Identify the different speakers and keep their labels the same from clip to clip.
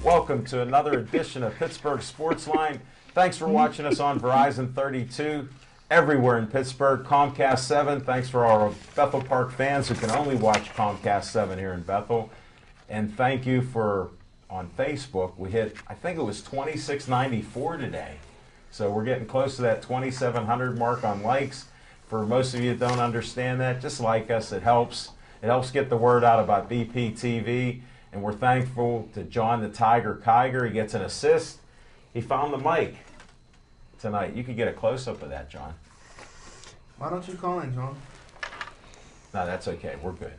Speaker 1: Welcome to another edition of Pittsburgh Sportsline. Thanks for watching us on Verizon 32, everywhere in Pittsburgh, Comcast 7. Thanks for our Bethel Park fans who can only watch Comcast 7 here in Bethel. And thank you for, on Facebook, we hit, I think it was 2694 today. So we're getting close to that 2,700 mark on likes. For most of you that don't understand that, just like us, it helps. It helps get the word out about BPTV. And we're thankful to John the Tiger Kiger. He gets an assist. He found the mic tonight. You could get a close-up of that, John.
Speaker 2: Why don't you call in, John?
Speaker 1: No, that's okay. We're good.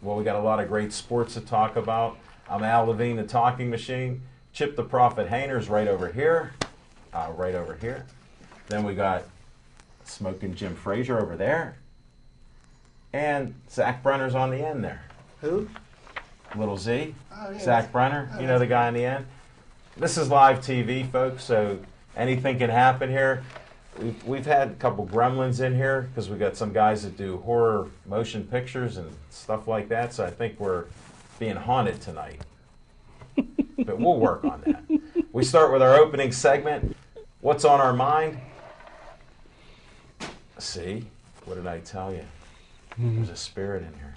Speaker 1: Well, we got a lot of great sports to talk about. I'm Al Levine, the talking machine. Chip the Prophet Hayner's right over here. Right over here. Then we got Smoking Jim Frazier over there. And Zach Brenner's on the end there.
Speaker 2: Who?
Speaker 1: Little Z.
Speaker 2: Oh, yeah.
Speaker 1: Zach Brenner. You know the guy on the end? This is live TV, folks, so anything can happen here. We've had a couple gremlins in here because we got some guys that do horror motion pictures and stuff like that, so I think we're being haunted tonight. But we'll work on that. We start with our opening segment. What's on our mind? See? What did I tell you? There's a spirit in here.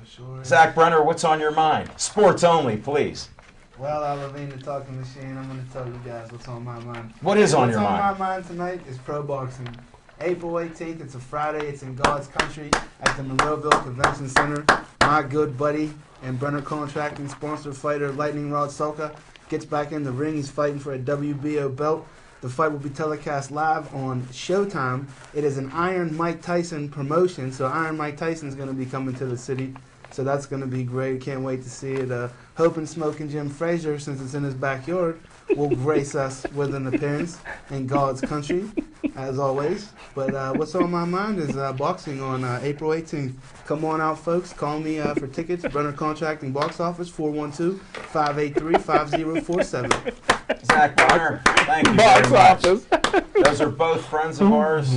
Speaker 2: Sure.
Speaker 1: Zach Brenner, what's on your mind? Sports only, please.
Speaker 2: Well, Al Levine, the talking machine, I'm going to tell you guys what's on my mind.
Speaker 1: What is on your
Speaker 2: mind?
Speaker 1: mind?
Speaker 2: What's on my mind tonight is pro boxing. April 18th, it's a Friday, it's in God's country at the Monroeville Convention Center. My good buddy and Brenner Contracting sponsor fighter Lightning Rod Soka gets back in the ring. He's fighting for a WBO belt. The fight will be telecast live on Showtime. It is an Iron Mike Tyson promotion, so Iron Mike Tyson is going to be coming to the city. So that's going to be great. Can't wait to see it. Hoping Smoking Jim Frazier, since it's in his backyard, will grace us with an appearance in God's country, as always. But what's on my mind is boxing on April 18th. Come on out, folks. Call me for tickets. Brenner Contracting Box Office, 412-583-5047.
Speaker 1: Zach Brenner, thank you
Speaker 3: Box
Speaker 1: very much.
Speaker 3: office.
Speaker 1: Those are both friends of ours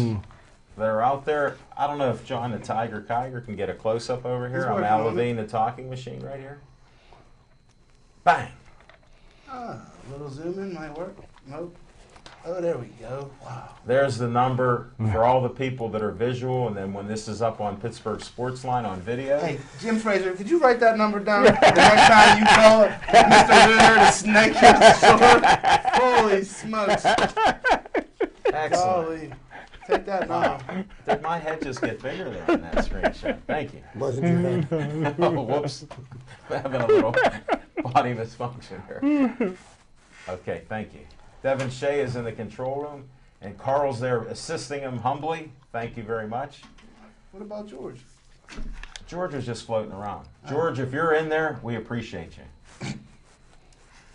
Speaker 1: that are out there. I don't know if John the Tiger Kiger can get a close-up over here.
Speaker 2: He's
Speaker 1: I'm
Speaker 2: working
Speaker 1: Al
Speaker 2: on it.
Speaker 1: Levine, the talking machine right here. Bang.
Speaker 2: A little zoom in might work. Nope. Oh, there we go. Wow.
Speaker 1: There's the number for all the people that are visual, and then when this is up on Pittsburgh Sportsline on video.
Speaker 2: Hey, Jim Frazier, could you write that number down the next time you call Mr. Lunar to snake his sword? Holy smokes.
Speaker 1: Excellent.
Speaker 2: Golly. Take that
Speaker 1: Wow.
Speaker 2: number.
Speaker 1: Did my head just get bigger there on that screenshot? Thank you.
Speaker 4: Wasn't your head.
Speaker 1: Oh, whoops. I'm having a little body dysfunction here. Okay, thank you. Devin Shea is in the control room, and Carl's there assisting him humbly. Thank you very much.
Speaker 2: What about George?
Speaker 1: George is just floating around. George, if you're in there, we appreciate you.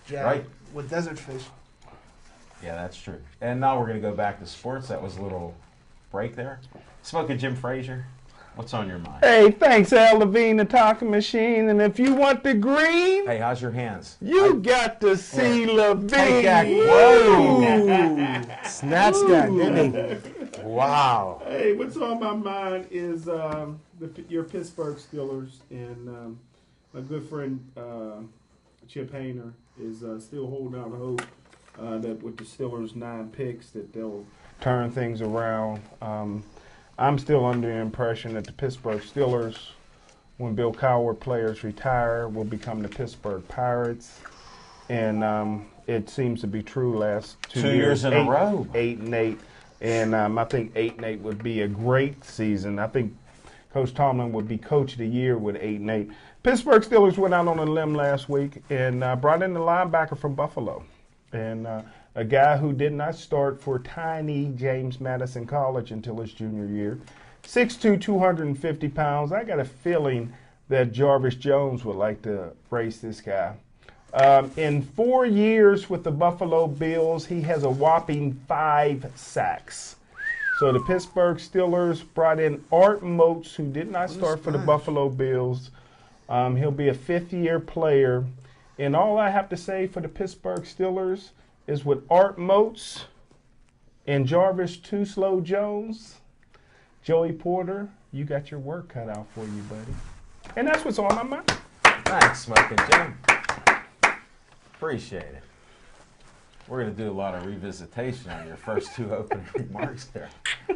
Speaker 2: Jack,
Speaker 1: Right.
Speaker 2: with Desert Fish.
Speaker 1: Yeah, that's true. And now we're going to go back to sports. That was a little break there. Smoking Jim Frazier, what's on your mind?
Speaker 3: Hey, thanks, Al Levine, the talking machine. And if you want the green,
Speaker 1: Hey, how's your hands?
Speaker 3: you got to see Levine.
Speaker 1: Take that. Whoa.
Speaker 4: Snatched that, didn't he? Wow.
Speaker 5: Hey, what's on my mind is your Pittsburgh Steelers, and my good friend Chip Hayner is still holding out hope that with the Steelers' 9 picks that they'll turn things around. I'm still under the impression that the Pittsburgh Steelers, when Bill Cowher players retire, will become the Pittsburgh Pirates, and it seems to be true. Last
Speaker 1: 2 years in a row.
Speaker 5: 8-8. And I think 8-8 would be a great season. I think Coach Tomlin would be Coach of the Year with 8-8. Pittsburgh Steelers went out on a limb last week and brought in the linebacker from Buffalo, and a guy who did not start for tiny James Madison College until his junior year. 6'2", 250 pounds. I got a feeling that Jarvis Jones would like to race this guy. In 4 years with the Buffalo Bills, he has a whopping 5 sacks. So the Pittsburgh Steelers brought in Art Moats, who did not start for the Buffalo Bills. He'll be a fifth-year player. And all I have to say for the Pittsburgh Steelers is with Art Moats and Jarvis Too Slow Jones, Joey Porter, you got your work cut out for you, buddy. And that's what's on my mind.
Speaker 1: Thanks, Smoking Jim. Appreciate it. We're going to do a lot of revisitation on your first two opening remarks there.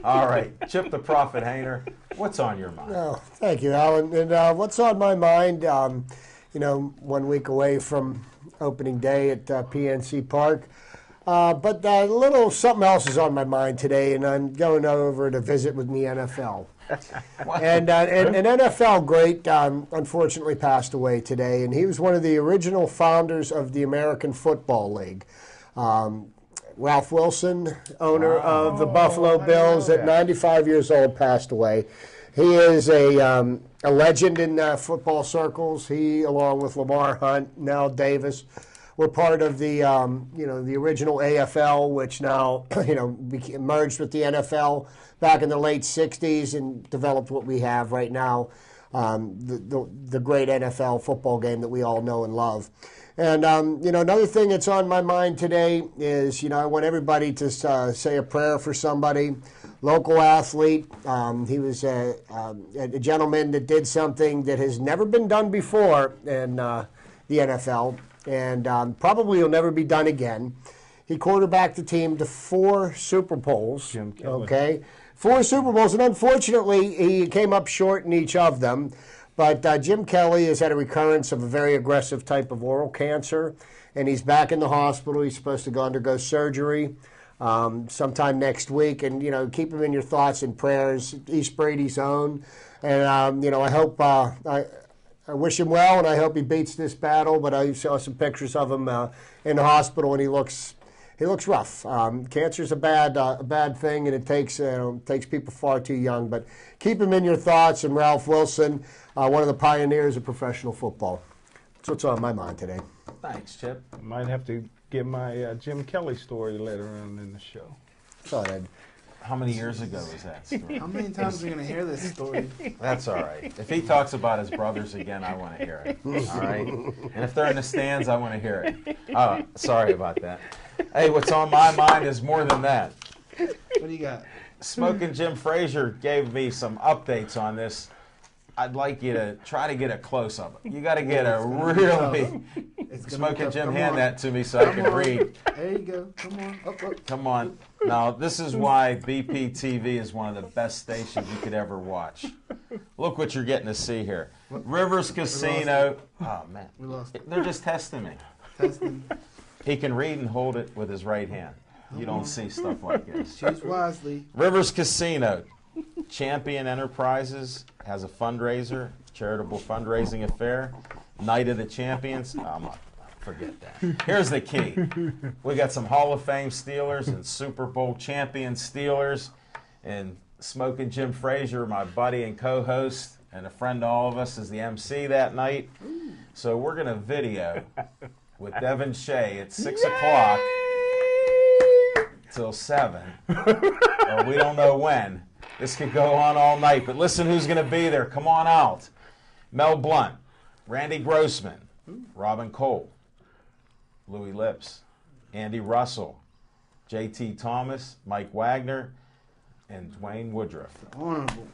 Speaker 1: All right, Chip the Prophet Hayner, what's on your mind?
Speaker 4: Oh, thank you, Alan. And what's on my mind, 1 week away from opening day at PNC Park. But a little something else is on my mind today, and I'm going over to visit with the NFL. And an NFL great unfortunately passed away today, and he was one of the original founders of the American Football League. Ralph Wilson, owner of the Buffalo Bills, at 95 years old, passed away. He is a legend in football circles. He, along with Lamar Hunt, Nell Davis, were part of the the original AFL, which now merged with the NFL back in the late '60s and developed what we have right now, the great NFL football game that we all know and love. And another thing that's on my mind today is I want everybody to say a prayer for somebody. Local athlete. He was a gentleman that did something that has never been done before in the NFL, and probably will never be done again. He quarterbacked the team to 4 Super Bowls.
Speaker 5: Jim Kelly.
Speaker 4: Okay, 4 Super Bowls, and unfortunately, he came up short in each of them. But Jim Kelly has had a recurrence of a very aggressive type of oral cancer, and he's back in the hospital. He's supposed to undergo surgery sometime next week, and keep him in your thoughts and prayers. East Brady's own, and I hope I wish him well, and I hope he beats this battle. But I saw some pictures of him in the hospital, and he looks rough. Cancer's a bad thing, and it takes people far too young. But keep him in your thoughts. And Ralph Wilson, one of the pioneers of professional football. That's what's on my mind today.
Speaker 1: Thanks, Chip.
Speaker 5: Might have to give my Jim Kelly story later on in the show.
Speaker 4: Thought I'd.
Speaker 1: How many years ago was that story?
Speaker 2: How many times are we going to hear this story?
Speaker 1: That's all right. If he talks about his brothers again, I want to hear it. All right? And if they're in the stands, I want to hear it. Oh, sorry about that. Hey, what's on my mind is more than that.
Speaker 2: What do you got?
Speaker 1: Smoking Jim Frazier gave me some updates on this. I'd like you to try to get a close-up. You got to get a really... Smoking Jim, hand that to me so I can read.
Speaker 2: There you go. Come on. Up.
Speaker 1: Come on. Now, this is why BPTV is one of the best stations you could ever watch. Look what you're getting to see here. Rivers Casino. Oh, man.
Speaker 2: We lost it.
Speaker 1: They're just testing me.
Speaker 2: Testing.
Speaker 1: He can read and hold it with his right hand. You don't see stuff like this.
Speaker 2: Choose wisely.
Speaker 1: Rivers Casino. Champion Enterprises has a fundraiser, charitable fundraising affair. Night of the Champions. Forget that. Here's the key. We got some Hall of Fame Steelers and Super Bowl champion Steelers. And Smoking Jim Frazier, my buddy and co-host, and a friend to all of us, is the MC that night. So we're going to video with Devin Shea at 6 o'clock till 7. Or we don't know when. This could go on all night. But listen who's going to be there. Come on out. Mel Blount, Randy Grossman, Robin Cole, Louis Lips, Andy Russell, J.T. Thomas, Mike Wagner, and Dwayne Woodruff.
Speaker 2: Honorable.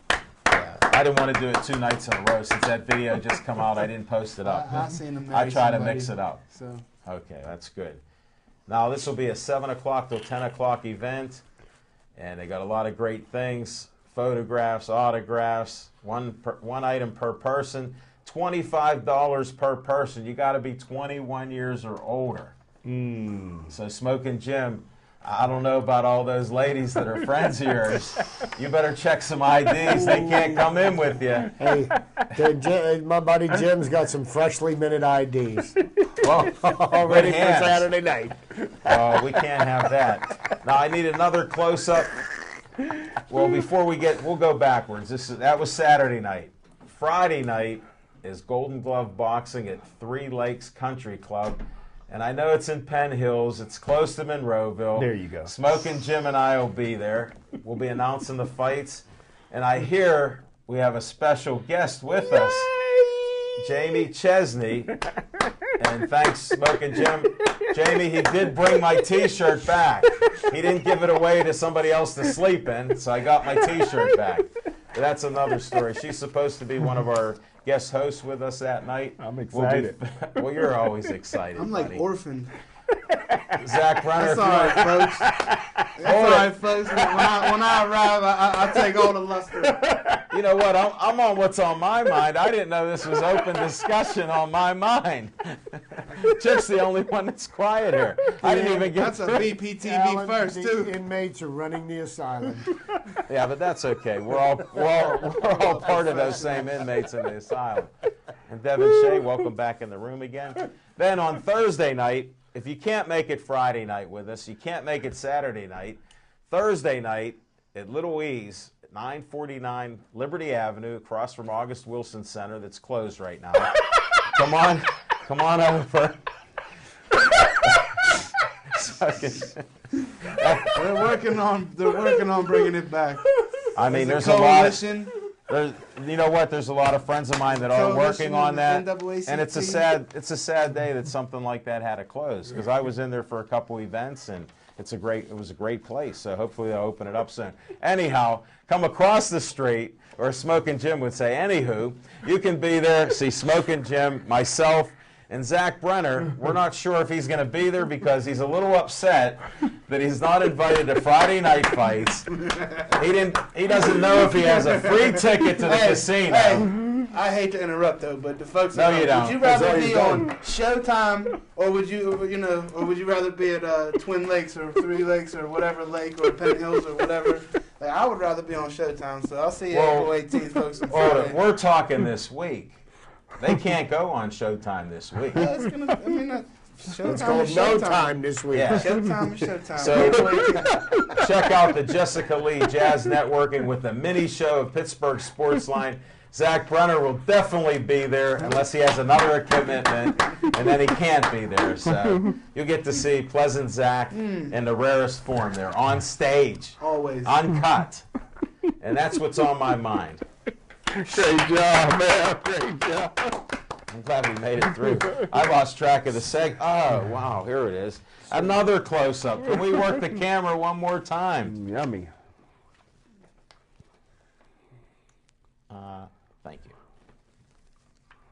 Speaker 1: Yeah, I didn't want to do it 2 nights in a row since that video just come out. I didn't post it up.
Speaker 2: I seen him.
Speaker 1: I try to mix it up.
Speaker 2: So.
Speaker 1: Okay, that's good. Now this will be a 7 o'clock till 10 o'clock event, and they got a lot of great things: photographs, autographs, one item per person. $25 per person. You got to be 21 years or older. So Smoking Jim, I don't know about all those ladies that are friends of yours. You better check some IDs. They can't come in with you.
Speaker 4: Hey, my buddy Jim's got some freshly minted IDs.
Speaker 1: Well,
Speaker 4: Ready for Saturday night.
Speaker 1: Oh, we can't have that. Now I need another close-up. Well, before we'll go backwards. That was Saturday night. Friday night is Golden Glove Boxing at 3 Lakes Country Club. And I know it's in Penn Hills. It's close to Monroeville.
Speaker 5: There you go.
Speaker 1: Smoking Jim and I will be there. We'll be announcing the fights. And I hear we have a special guest with us, Jamie Chesney. And thanks, Smoking Jim. Jamie, he did bring my T-shirt back. He didn't give it away to somebody else to sleep in, so I got my T-shirt back. But that's another story. She's supposed to be one of our guest host with us that night.
Speaker 5: I'm
Speaker 1: We'll be-
Speaker 5: excited.
Speaker 1: well, you're always excited.
Speaker 2: I'm like
Speaker 1: buddy.
Speaker 2: orphan.
Speaker 1: Zach Brenner.
Speaker 2: That's all right, folks. That's all right, folks. When I arrive, I take all the luster.
Speaker 1: You know what? I'm on what's on my mind. I didn't know this was open discussion on my mind. Chip's the only one that's quiet here. I didn't even get
Speaker 2: That's a
Speaker 1: through.
Speaker 2: BPTV
Speaker 4: Alan,
Speaker 2: first,
Speaker 4: the
Speaker 2: too.
Speaker 4: inmates are running the asylum.
Speaker 1: Yeah, but that's okay. We're all part of those same inmates in the asylum. And Devin Shea, welcome back in the room again. Then on Thursday night, if you can't make it Friday night with us, you can't make it Saturday night, Thursday night at Little E's, 949 Liberty Avenue, across from August Wilson Center, that's closed right now. Come on over.
Speaker 2: They're working on bringing it back.
Speaker 1: I mean, there's
Speaker 2: a
Speaker 1: a lot.
Speaker 2: coalition.
Speaker 1: You know what? There's a lot of friends of mine that are
Speaker 2: Coalition
Speaker 1: working on
Speaker 2: and
Speaker 1: that,
Speaker 2: the NAACP.
Speaker 1: and it's a sad day that something like that had to close. Because I was in there for a couple events, and it was a great place. So hopefully they'll open it up soon. Anyhow, come across the street, or Smoking Jim would say. Anywho, you can be there. See Smoking Jim, myself, and Zach Brenner. We're not sure if he's going to be there because he's a little upset that he's not invited to Friday night fights. He doesn't know if he has a free ticket to the casino.
Speaker 2: Hey, I hate to interrupt though, but the folks.
Speaker 1: No,
Speaker 2: at
Speaker 1: you
Speaker 2: home,
Speaker 1: don't.
Speaker 2: Would you
Speaker 1: That's
Speaker 2: rather
Speaker 1: all
Speaker 2: be
Speaker 1: you've
Speaker 2: on
Speaker 1: done.
Speaker 2: Showtime, or would you rather be at Twin Lakes or Three Lakes or whatever lake or Penn Hills or whatever? Like, I would rather be on Showtime. So I'll see you
Speaker 1: Well,
Speaker 2: April 18th, folks. On
Speaker 1: Well,
Speaker 2: Friday.
Speaker 1: we're talking this week. They can't go on Showtime this week.
Speaker 2: Yeah, it's gonna. I mean, Showtime
Speaker 4: It's called
Speaker 2: is
Speaker 4: No
Speaker 2: Showtime.
Speaker 4: Time this week.
Speaker 1: Yeah.
Speaker 2: Showtime is Showtime.
Speaker 1: So-
Speaker 2: April 18th.
Speaker 1: Check out the Jessica Lee Jazz Networking with the mini show of Pittsburgh Sportsline. Zach Brenner will definitely be there unless he has another commitment, and then he can't be there. So you'll get to see Pleasant Zach in the rarest form there, on stage,
Speaker 2: Always.
Speaker 1: uncut. And that's what's on my mind.
Speaker 3: Great job, man. Great job.
Speaker 1: I'm glad we made it through. I lost track of the seg. Oh, wow, here it is. Another close-up. Can we work the camera one more time?
Speaker 5: Yummy.
Speaker 1: Thank you.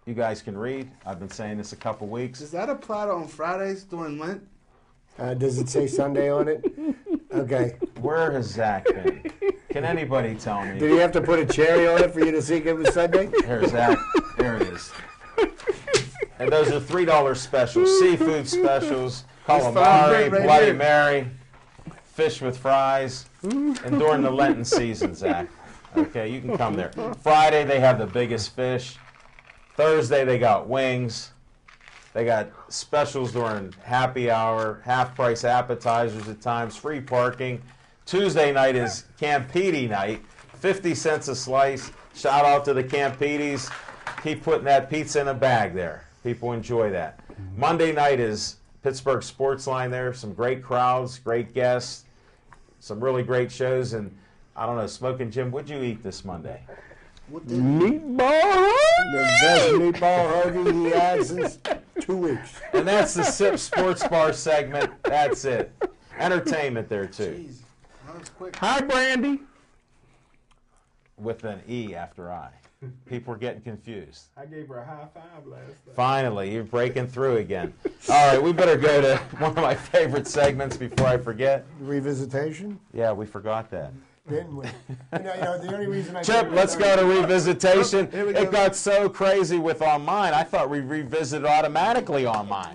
Speaker 1: You guys can read. I've been saying this a couple weeks.
Speaker 2: Does that apply to on Fridays during Lent?
Speaker 4: Does it say Sunday on it? Okay.
Speaker 1: Where has Zach been? Can anybody tell
Speaker 4: Did
Speaker 1: me?
Speaker 4: he have to put a cherry on it for you to see it was Sunday?
Speaker 1: Here's Zach. There it is. And those are $3 specials. Seafood specials, calamari,
Speaker 2: right
Speaker 1: Bloody
Speaker 2: here.
Speaker 1: Mary, fish with fries, and during the Lenten season, Zach. Okay, you can come there. Friday, they have the biggest fish. Thursday, they got wings. They got specials during happy hour, half-price appetizers at times, free parking. Tuesday night is Campidi night, 50 cents a slice. Shout out to the Campidis. Keep putting that pizza in a bag there. People enjoy that. Monday night is Pittsburgh Sportsline there. Some great crowds, great guests, some really great shows. And I don't know, Smoking Jim, what'd you eat this Monday?
Speaker 2: What the?
Speaker 3: Meatball.
Speaker 4: The best meatball hoagie he had since 2 weeks.
Speaker 1: And that's the Sip Sports Bar segment. That's it. Entertainment there, too,
Speaker 2: Jeez, that was quick.
Speaker 3: Hi, Brandy.
Speaker 1: with an E after I. People are getting confused.
Speaker 5: I gave her a high five last night.
Speaker 1: Finally, you're breaking through again. All right, we better go to one of my favorite segments before I forget.
Speaker 4: Revisitation?
Speaker 1: Yeah, we forgot that.
Speaker 4: Didn't we? The only reason I
Speaker 1: Chip, let's go to revisitation.
Speaker 2: Here we go.
Speaker 1: It got so crazy with On Mine, I thought we revisited automatically On Mine.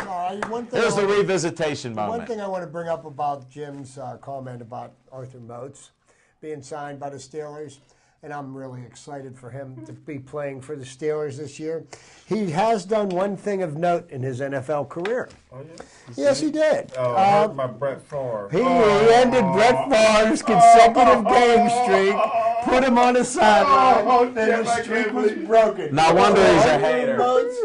Speaker 4: One thing
Speaker 1: Here's the
Speaker 4: I wanna-
Speaker 1: revisitation
Speaker 4: One
Speaker 1: moment.
Speaker 4: thing I want to bring up about Jim's comment about Arthur Moats being signed by the Steelers, and I'm really excited for him to be playing for the Steelers this year. He has done one thing of note in his NFL career.
Speaker 5: Oh, yeah?
Speaker 4: Yes, he did.
Speaker 5: Oh, I heard my Brett Favre.
Speaker 4: He ended Brett Favre's consecutive game streak, put him on the sideline, and the streak was broken.
Speaker 1: No wonder he's a
Speaker 4: Arthur
Speaker 1: hater.
Speaker 4: Moats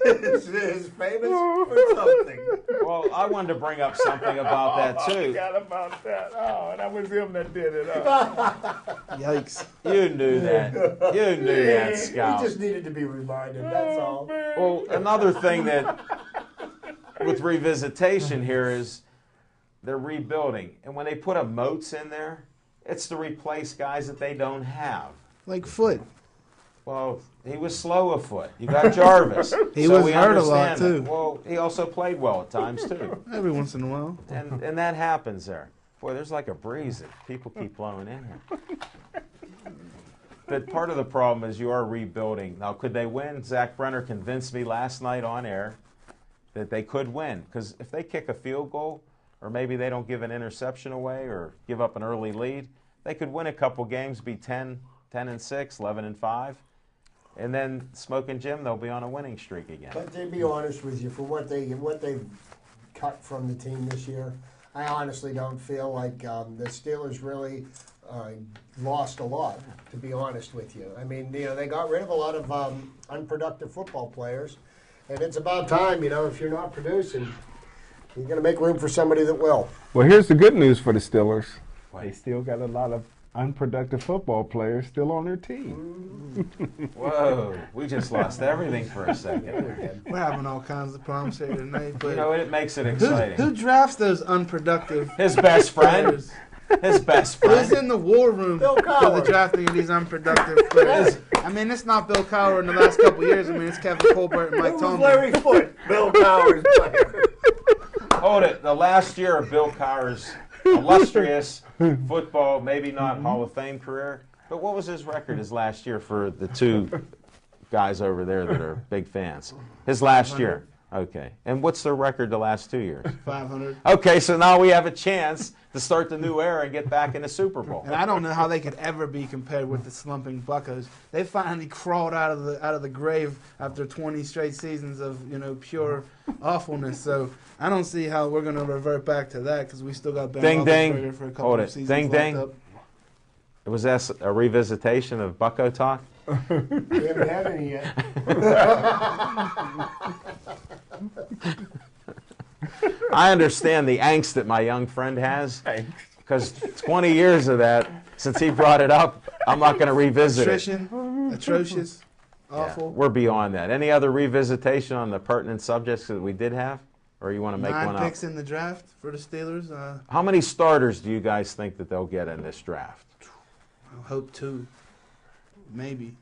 Speaker 4: is famous for something.
Speaker 1: Well, I wanted to bring up something about that,
Speaker 5: I
Speaker 1: too.
Speaker 5: forgot about that. Oh, and that was him that did it. Oh.
Speaker 2: Yikes.
Speaker 1: You knew that. You knew that,
Speaker 4: He
Speaker 1: Scout.
Speaker 4: just needed to be reminded, that's all.
Speaker 1: Well, another thing that with revisitation here is they're rebuilding. And when they put a Moats in there, it's to replace guys that they don't have.
Speaker 2: Like Foot.
Speaker 1: Well, he was slow of foot. You got Jarvis.
Speaker 2: He
Speaker 1: so
Speaker 2: was
Speaker 1: we
Speaker 2: hurt a lot,
Speaker 1: understand that.
Speaker 2: too.
Speaker 1: Well, he also played well at times, too.
Speaker 2: Every once in a while.
Speaker 1: And that happens there. Boy, there's like a breeze that people keep blowing in here. But part of the problem is you are rebuilding. Now, could they win? Zach Brenner convinced me last night on air that they could win. Because if they kick a field goal, or maybe they don't give an interception away or give up an early lead, they could win a couple games, be 10-6, 11-5. And then Smoking Jim, they'll be on a winning streak again.
Speaker 4: But to be honest with you, for what they've cut from the team this year, I honestly don't feel like the Steelers really lost a lot, to be honest with you. I mean, they got rid of a lot of unproductive football players, and it's about time, if you're not producing, you're going to make room for somebody that will.
Speaker 5: Well, here's the good news for the Steelers. They still got a lot of unproductive football players still on their team.
Speaker 1: Whoa, we just lost everything for a second.
Speaker 2: We're having all kinds of problems here tonight. But
Speaker 1: It makes it
Speaker 2: who
Speaker 1: exciting.
Speaker 2: drafts those unproductive
Speaker 1: His best friend.
Speaker 2: players?
Speaker 1: His best
Speaker 2: Who's
Speaker 1: friend.
Speaker 2: in the war room
Speaker 4: Bill
Speaker 2: for the
Speaker 4: Cowher.
Speaker 2: drafting of these unproductive players? I mean, it's not Bill Cowher in the last couple of years. I mean, it's Kevin Colbert and Mike
Speaker 4: It was
Speaker 2: Tomlin.
Speaker 4: Larry Foote, Bill Cowher's player.
Speaker 1: Hold it. The last year of Bill Cowher's illustrious football, maybe not Hall of Fame career, but what was his record his last year for the two guys over there that are big fans? His last year. Okay. And what's their record the last 2 years?
Speaker 2: 500.
Speaker 1: Okay, so now we have a chance to start the new era and get back in the Super Bowl.
Speaker 2: And I don't know how they could ever be compared with the slumping Buccos. They finally crawled out of the grave after 20 straight seasons of pure awfulness. So I don't see how we're going to revert back to that because we still got Ben
Speaker 1: Ding, ding.
Speaker 2: Roethlisberger for a couple
Speaker 1: Hold
Speaker 2: of
Speaker 1: it.
Speaker 2: seasons
Speaker 1: Ding,
Speaker 2: left
Speaker 1: ding.
Speaker 2: up.
Speaker 1: Was that a revisitation of Bucko talk?
Speaker 4: We haven't had any yet.
Speaker 1: I understand the angst that my young friend has because 20 years of that since he brought it up, I'm not going to revisit it.
Speaker 2: Attrition, atrocious,
Speaker 1: Yeah,
Speaker 2: awful.
Speaker 1: we're beyond that. Any other revisitation on the pertinent subjects that we did have? Or you want to make
Speaker 2: 9
Speaker 1: one up?
Speaker 2: picks in the draft for the Steelers.
Speaker 1: How many starters do you guys think that they'll get in this draft?
Speaker 2: I hope 2, maybe.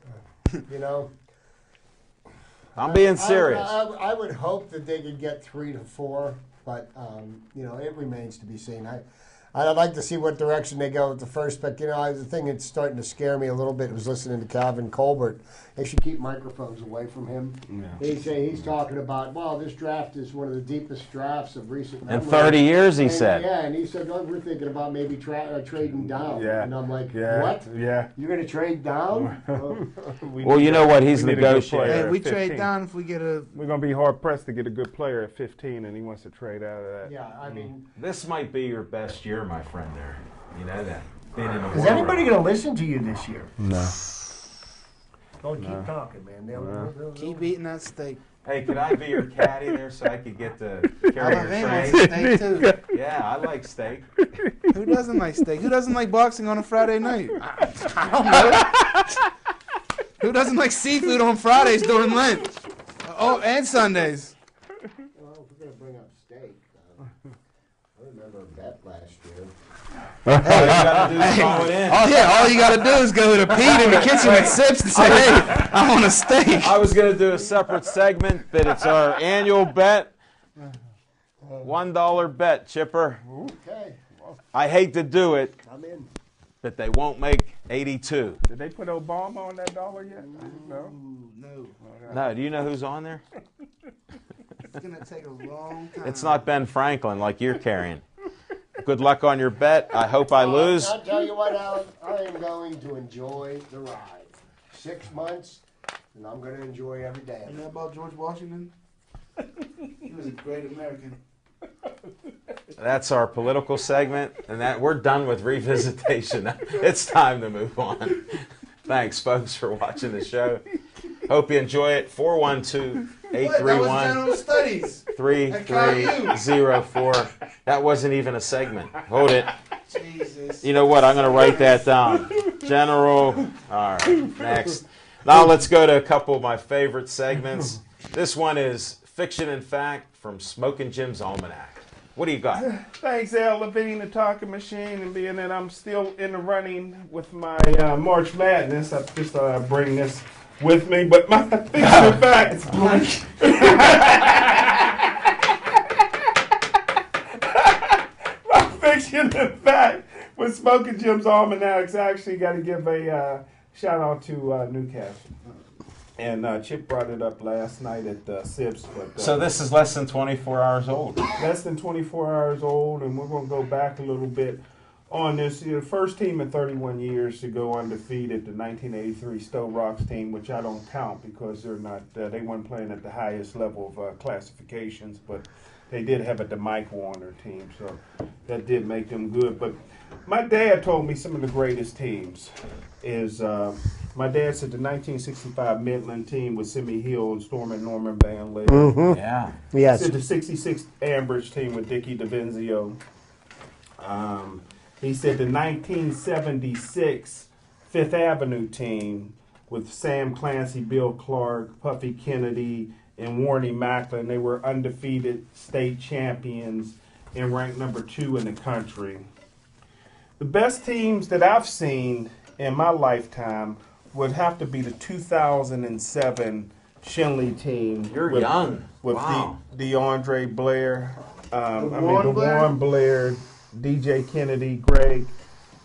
Speaker 1: I'm being serious.
Speaker 4: I would hope that they could get 3 to 4, but it remains to be seen. I'd like to see what direction they go with the first pick. The thing that's starting to scare me a little bit was listening to Calvin Colbert. They should keep microphones away from him.
Speaker 5: Yeah.
Speaker 4: He's talking about, this draft is one of the deepest drafts of recent memory.
Speaker 1: In 30 years, he
Speaker 4: And,
Speaker 1: said.
Speaker 4: Yeah, and he said, we're thinking about maybe trading down.
Speaker 5: Yeah.
Speaker 4: And I'm like,
Speaker 5: Yeah.
Speaker 4: what?
Speaker 5: Yeah.
Speaker 4: You're going to trade down?
Speaker 1: Well, you know what? He's
Speaker 5: we need a good
Speaker 1: negotiating.
Speaker 5: player
Speaker 2: Hey,
Speaker 5: at
Speaker 2: we
Speaker 5: 15.
Speaker 2: trade down if we get a.
Speaker 5: We're going to be hard pressed to get a good player at 15, and he wants to trade out of that.
Speaker 4: Yeah, I mean,
Speaker 1: This might be your best year, my friend, there. You know that. Being in the
Speaker 4: is
Speaker 1: war
Speaker 4: anybody
Speaker 1: room.
Speaker 4: going to listen to you this year?
Speaker 5: No.
Speaker 4: Don't keep talking, man. They'll-
Speaker 2: Keep eating that steak.
Speaker 1: Hey, could I be your caddy there so I could get to carry your
Speaker 2: Alabama wants
Speaker 1: tray?
Speaker 2: steak too.
Speaker 1: Yeah, I like steak.
Speaker 2: Who doesn't like steak? Who doesn't like boxing on a Friday night? I don't know. Who doesn't like seafood on Fridays during Lent? Oh, and Sundays.
Speaker 4: Well, if we're going to bring up steak, I remember a bet last year.
Speaker 1: All you gotta do is call it in.
Speaker 2: Oh yeah, all you gotta do is go to Pete in the kitchen at Sips and say, "Hey, I want a steak."
Speaker 1: I was going to do a separate segment, but it's our annual bet. $1 bet, Chipper.
Speaker 4: Okay,
Speaker 1: I hate to do it,
Speaker 4: I'm in.
Speaker 1: but they won't make 82.
Speaker 5: Did they put Obama on that dollar yet? No.
Speaker 2: No,
Speaker 1: No, do you know who's on there?
Speaker 2: it's gonna take a long time.
Speaker 1: It's not Ben Franklin like you're carrying. Good luck on your bet. I hope I lose.
Speaker 4: I'll tell you what, Alan, I am going to enjoy the ride. 6 months, and I'm going to enjoy every day
Speaker 2: You
Speaker 4: of
Speaker 2: know
Speaker 4: it.
Speaker 2: about George Washington? He was a great American.
Speaker 1: That's our political segment, and that we're done with revisitation. It's time to move on. Thanks, folks, for watching the show. Hope you enjoy it. 412-831.
Speaker 2: Studies.
Speaker 1: 3304. That wasn't even a segment. Hold it.
Speaker 2: Jesus.
Speaker 1: You know what? I'm going to write that down. General. All right. Next. Now let's go to a couple of my favorite segments. This one is Fiction and Fact from Smoking Jim's Almanac. What do you got?
Speaker 5: Thanks, Al Levine, the talking machine, and being that I'm still in the running with my March Madness, I just bring this with me, but my fiction fact. My fiction fact with Smoking Jim's Almanacs. I actually got to give a shout out to Newcastle. And Chip brought it up last night at Sips. But,
Speaker 1: So this is less than 24 hours old.
Speaker 5: less than 24 hours old, and we're going to go back a little bit on this. The first team in 31 years to go undefeated, the 1983 Stowe Rocks team, which I don't count because they're not. They weren't playing at the highest level of classifications, but they did have a DeMike Warner team, so that did make them good. But my dad told me some of the greatest teams is. My dad said the 1965 Midland team with Simi Hill and Storm and Norman Van Lille.
Speaker 4: Mm-hmm.
Speaker 1: Yeah.
Speaker 4: Yes.
Speaker 5: Said the 66 Ambridge team with Dickie DeVinzio. He said the 1976 Fifth Avenue team with Sam Clancy, Bill Clark, Puffy Kennedy, and Warnie Macklin. They were undefeated state champions and ranked number 2 in the country. The best teams that I've seen in my lifetime would have to be the 2007 Shinley team.
Speaker 1: You're
Speaker 5: with,
Speaker 1: young.
Speaker 5: With
Speaker 1: Wow.
Speaker 5: DeAndre Blair.
Speaker 2: DeWarn Blair?
Speaker 5: DeWarn Blair, DJ Kennedy, Greg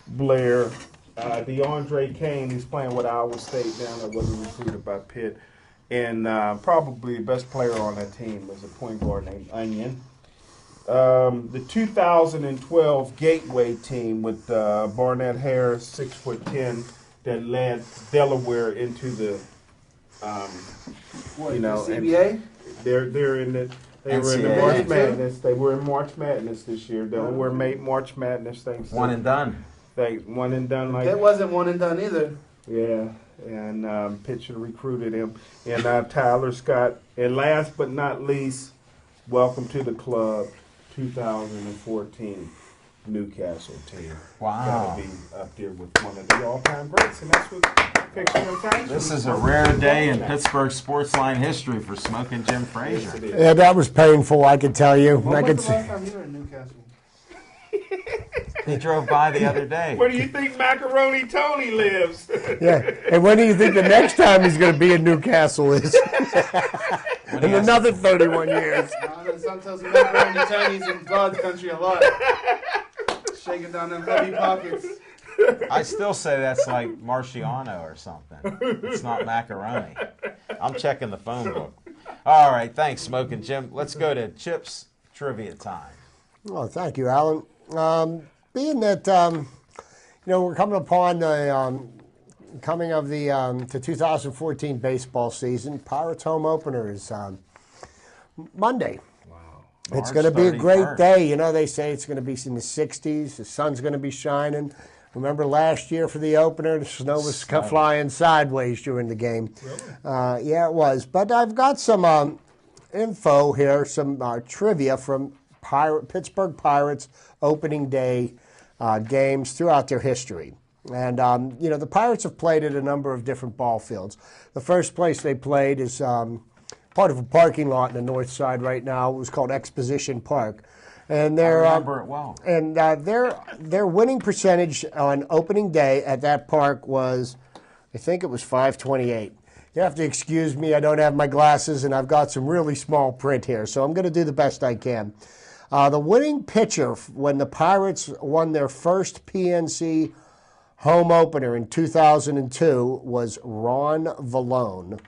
Speaker 5: Blair, DeAndre Kane, who's playing with Iowa State now that wasn't recruited by Pitt. And probably the best player on that team was a point guard named Onion. The 2012 Gateway team with Barnett Harris, 6'10", that led Delaware into the,
Speaker 2: What,
Speaker 5: you know,
Speaker 2: the CBA?
Speaker 5: they're in the. They were in the
Speaker 1: NCAA.
Speaker 5: March Madness. They were in March Madness this year. Delaware made March Madness. Thanks.
Speaker 1: One and done.
Speaker 5: One and done. Like
Speaker 2: That wasn't one and done either.
Speaker 5: yeah, and Pitcher recruited him, and Tyler Scott. And last but not least, welcome to the club, 2014 Newcastle team.
Speaker 1: Wow.
Speaker 5: Gotta be up there with one of the all-time greats, and that's what Fiction and Fact.
Speaker 1: This is a rare day in Pittsburgh sports line history for Smoking Jim Frazier.
Speaker 5: Yes, it is.
Speaker 4: Yeah, that was painful, I can tell you.
Speaker 2: When
Speaker 4: I
Speaker 2: was
Speaker 4: could
Speaker 2: the
Speaker 4: see.
Speaker 2: last time you were in Newcastle?
Speaker 1: He drove by the other day.
Speaker 5: Where do you think Macaroni Tony lives?
Speaker 4: Yeah. And when do you think the next time he's going to be in Newcastle is?
Speaker 1: When he
Speaker 4: In
Speaker 1: has-
Speaker 4: another 31 years.
Speaker 2: Sometimes we make around the Chinese in God's country a lot. Shaking down them heavy pockets.
Speaker 1: I still say that's like Marciano or something. It's not macaroni. I'm checking the phone book. All right, thanks, Smoking Jim. Let's go to Chip's trivia time.
Speaker 4: Oh, thank you, Alan. Being that we're coming upon the coming of the 2014 baseball season, Pirates home opener is Monday. It's
Speaker 1: March
Speaker 4: going to be a great
Speaker 1: 31st.
Speaker 4: day. You know, they say it's going to be in the 60s. The sun's going to be shining. Remember last year for the opener, the snow was flying sideways during the game. Really? Yeah, it was. But I've got some info here, some trivia from Pittsburgh Pirates opening day games throughout their history. And, the Pirates have played at a number of different ball fields. The first place they played is part of a parking lot in the north side right now. It was called Exposition Park. And
Speaker 1: I
Speaker 4: they're,
Speaker 1: remember it well.
Speaker 4: and their winning percentage on opening day at that park was, I think it was 528. You have to excuse me, I don't have my glasses, and I've got some really small print here, so I'm going to do the best I can. The winning pitcher when the Pirates won their first PNC home opener in 2002 was Ron Vallone.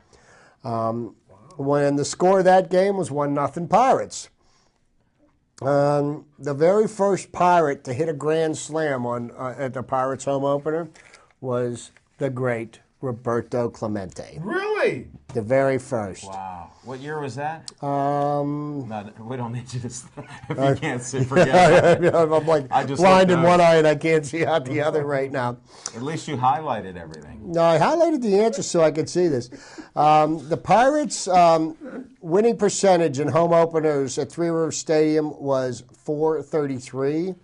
Speaker 4: When the score of that game was 1-0 Pirates. The very first Pirate to hit a grand slam at the Pirates home opener was the great Roberto Clemente.
Speaker 5: Really?
Speaker 4: The very first.
Speaker 1: Wow. What year was that?
Speaker 4: Um,
Speaker 1: No, we don't need you to. If you can't see, forget it.
Speaker 4: I'm like
Speaker 1: I just
Speaker 4: blind
Speaker 1: looked
Speaker 4: in
Speaker 1: up.
Speaker 4: one eye and I can't see out the other right now.
Speaker 1: At least you highlighted everything.
Speaker 4: No, I highlighted the answer so I could see this. The Pirates' winning percentage in home openers at Three Rivers Stadium was .433.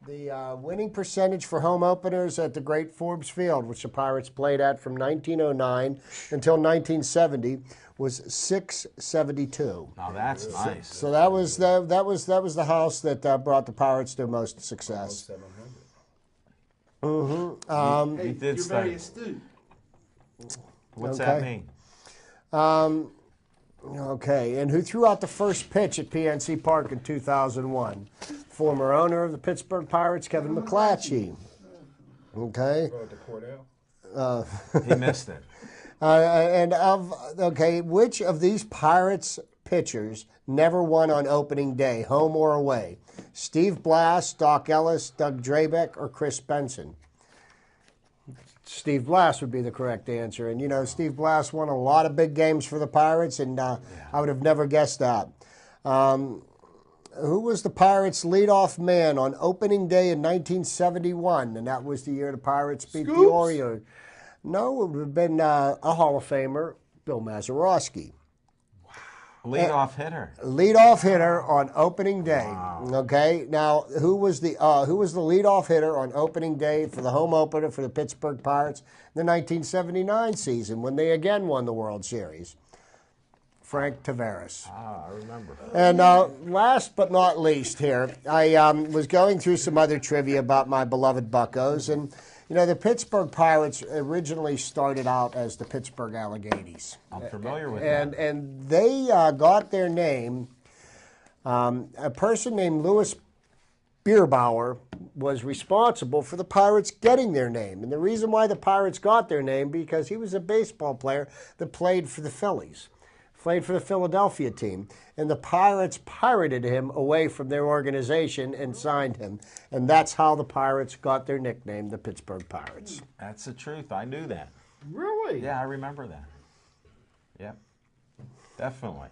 Speaker 4: The winning percentage for home openers at the Great Forbes Field, which the Pirates played at from 1909 until 1970, was .672.
Speaker 1: Now that's nice.
Speaker 4: So that was the house that brought the Pirates their most success.
Speaker 5: Oh,
Speaker 2: Hey,
Speaker 1: did
Speaker 2: you're very
Speaker 1: study.
Speaker 2: astute.
Speaker 1: What's
Speaker 4: Okay.
Speaker 1: that mean?
Speaker 4: Okay, and who threw out the first pitch at PNC Park in 2001? Former owner of the Pittsburgh Pirates, Kevin McClatchy. Okay.
Speaker 1: He missed it.
Speaker 4: Which of these Pirates pitchers never won on opening day, home or away? Steve Blass, Doc Ellis, Doug Drabeck, or Chris Benson? Steve Blass would be the correct answer. And, you know, Steve Blass won a lot of big games for the Pirates, and I would have never guessed that. Who was the Pirates' leadoff man on opening day in 1971? And that was the year the Pirates beat the Orioles. No, it would have been a Hall of Famer, Bill Mazeroski.
Speaker 1: Leadoff hitter.
Speaker 4: Leadoff hitter on opening day. Wow. Okay, now who was the leadoff hitter on opening day for the home opener for the Pittsburgh Pirates in the 1979 season when they again won the World Series? Frank Tavares.
Speaker 1: I remember.
Speaker 4: And last but not least here, I was going through some other trivia about my beloved Buccos, and you know, the Pittsburgh Pirates originally started out as the Pittsburgh Alleghenies.
Speaker 1: I'm familiar with that.
Speaker 4: And they got their name. A person named Louis Bierbauer was responsible for the Pirates getting their name. And the reason why the Pirates got their name, because he was a baseball player that played for the Phillies. Played for the Philadelphia team, and the Pirates pirated him away from their organization and signed him, and that's how the Pirates got their nickname, the Pittsburgh Pirates.
Speaker 1: That's the truth. I knew that.
Speaker 5: Really?
Speaker 1: Yeah, I remember that. Yep, definitely.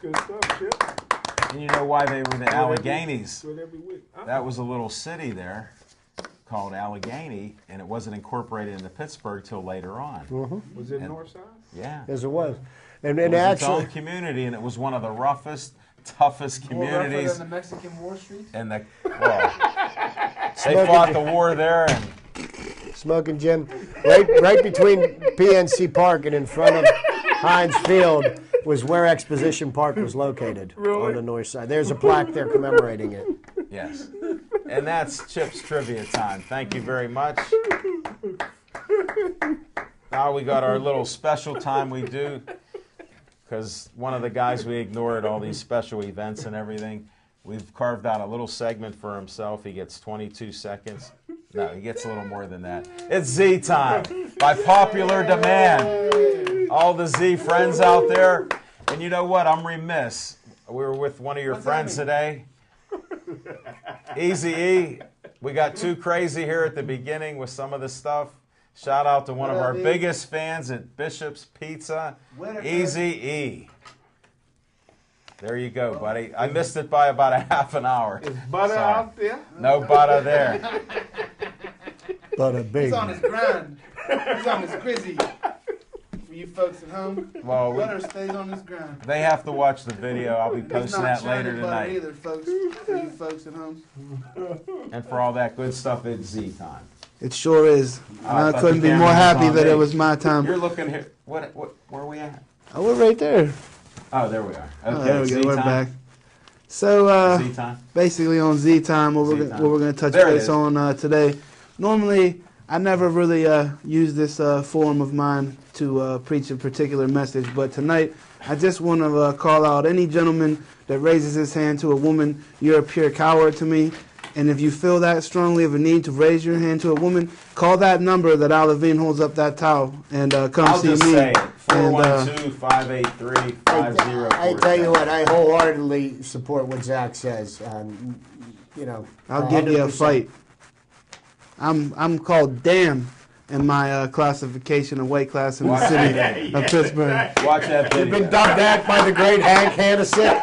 Speaker 5: Good stuff, Chip.
Speaker 1: And you know why they were the Alleghenies?
Speaker 5: Do it every week.
Speaker 1: That was a little city there called Allegheny, and it wasn't incorporated into Pittsburgh till later on.
Speaker 5: Was it North Side?
Speaker 1: Yeah.
Speaker 4: Yes, it was. And
Speaker 1: It was its
Speaker 4: actually,
Speaker 1: own community, and it was one of the roughest, toughest communities.
Speaker 2: More than the Mexican War Street.
Speaker 1: And they fought the war there, and
Speaker 4: Smoking Jim, right between PNC Park and in front of Heinz Field was where Exposition Park was located on the north side. There's a plaque there commemorating it.
Speaker 1: yes. And that's Chip's trivia time. Thank you very much. Now we got our little special time we do, because one of the guys we ignored all these special events and everything. We've carved out a little segment for himself. He gets 22 seconds. No, he gets a little more than that. It's Z time by popular demand. All the Z friends out there. And you know what? I'm remiss. We were with one of your friends today. Easy E. We got too crazy here at the beginning with some of the stuff. Shout out to one of our biggest fans at Bishop's Pizza, Easy E. There you go, buddy. I missed it by about a half an hour.
Speaker 5: Is butter
Speaker 1: Sorry.
Speaker 5: out there?
Speaker 1: No butter there.
Speaker 4: But big.
Speaker 2: He's on his grind. He's on his grizzy. For you folks at home,
Speaker 1: Well,
Speaker 2: butter stays on his grind.
Speaker 1: they have to watch the video. I'll be
Speaker 2: It's
Speaker 1: posting
Speaker 2: not
Speaker 1: that later
Speaker 2: shiny butter
Speaker 1: tonight.
Speaker 2: either, folks. For you folks at home.
Speaker 1: And for all that good stuff, it's Z time.
Speaker 2: It sure is.
Speaker 1: I
Speaker 2: I
Speaker 1: thought
Speaker 2: couldn't
Speaker 1: the
Speaker 2: be more
Speaker 1: camera was
Speaker 2: happy
Speaker 1: on
Speaker 2: that
Speaker 1: me.
Speaker 2: it was my time.
Speaker 1: You're looking here. What? Where are we at?
Speaker 2: Oh, we're right there.
Speaker 1: Oh, there we are. Okay,
Speaker 2: Oh, there we
Speaker 1: Z
Speaker 2: go. We're
Speaker 1: time.
Speaker 2: back. So,
Speaker 1: Z time.
Speaker 2: basically on Z time, what
Speaker 1: Z
Speaker 2: we're
Speaker 1: time.
Speaker 2: going to touch
Speaker 1: There it
Speaker 2: base
Speaker 1: is.
Speaker 2: on today. Normally, I never really use this forum of mine to preach a particular message, but tonight I just want to call out any gentleman that raises his hand to a woman. You're a pure coward to me. And if you feel that strongly of a need to raise your hand to a woman, call that number that Al Levine holds up that towel and come
Speaker 1: I'll
Speaker 2: see
Speaker 1: just
Speaker 2: me.
Speaker 1: say it.
Speaker 2: And,
Speaker 1: 412-583-5047.
Speaker 4: I tell you what, I wholeheartedly support what Zach says. You know,
Speaker 2: I'll give you a
Speaker 4: 100%.
Speaker 2: fight. I'm called damn in my classification of weight class in the
Speaker 1: Watch
Speaker 2: city
Speaker 1: that.
Speaker 2: of Pittsburgh.
Speaker 1: Watch that
Speaker 4: You've
Speaker 1: video.
Speaker 4: been dubbed that by the great Hank Hannesick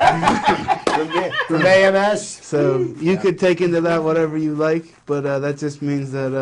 Speaker 4: from AMS.
Speaker 2: So you could take into that whatever you like, but that just means that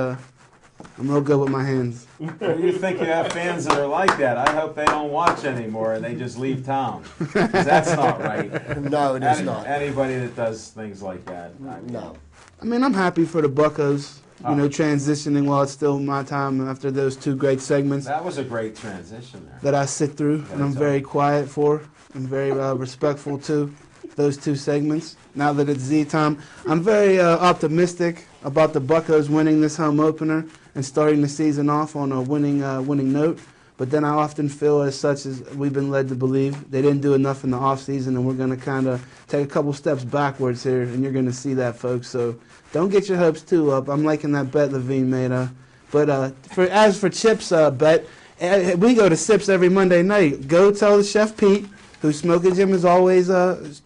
Speaker 2: I'm real good with my hands.
Speaker 1: You think you have fans that are like that? I hope they don't watch anymore and they just leave town. 'Cause that's not right.
Speaker 4: No, it is not.
Speaker 1: Anybody that does things like that. I mean,
Speaker 4: No.
Speaker 2: I mean, I'm happy for the Buccos, you know, transitioning while it's still my time after those two great segments
Speaker 1: That was a great transition there.
Speaker 2: that I sit through, and I'm very quiet for, and very respectful to those two segments. Now that it's Z time, I'm very optimistic about the Buccos winning this home opener. and starting the season off on a winning note. But then I often feel, as such as we've been led to believe, they didn't do enough in the offseason, and we're going to kind of take a couple steps backwards here, and you're going to see that, folks. So don't get your hopes too up. I'm liking that bet Levine made. But as for Chip's bet, we go to Sips every Monday night. Go tell the Chef Pete, who Smoking Jim is always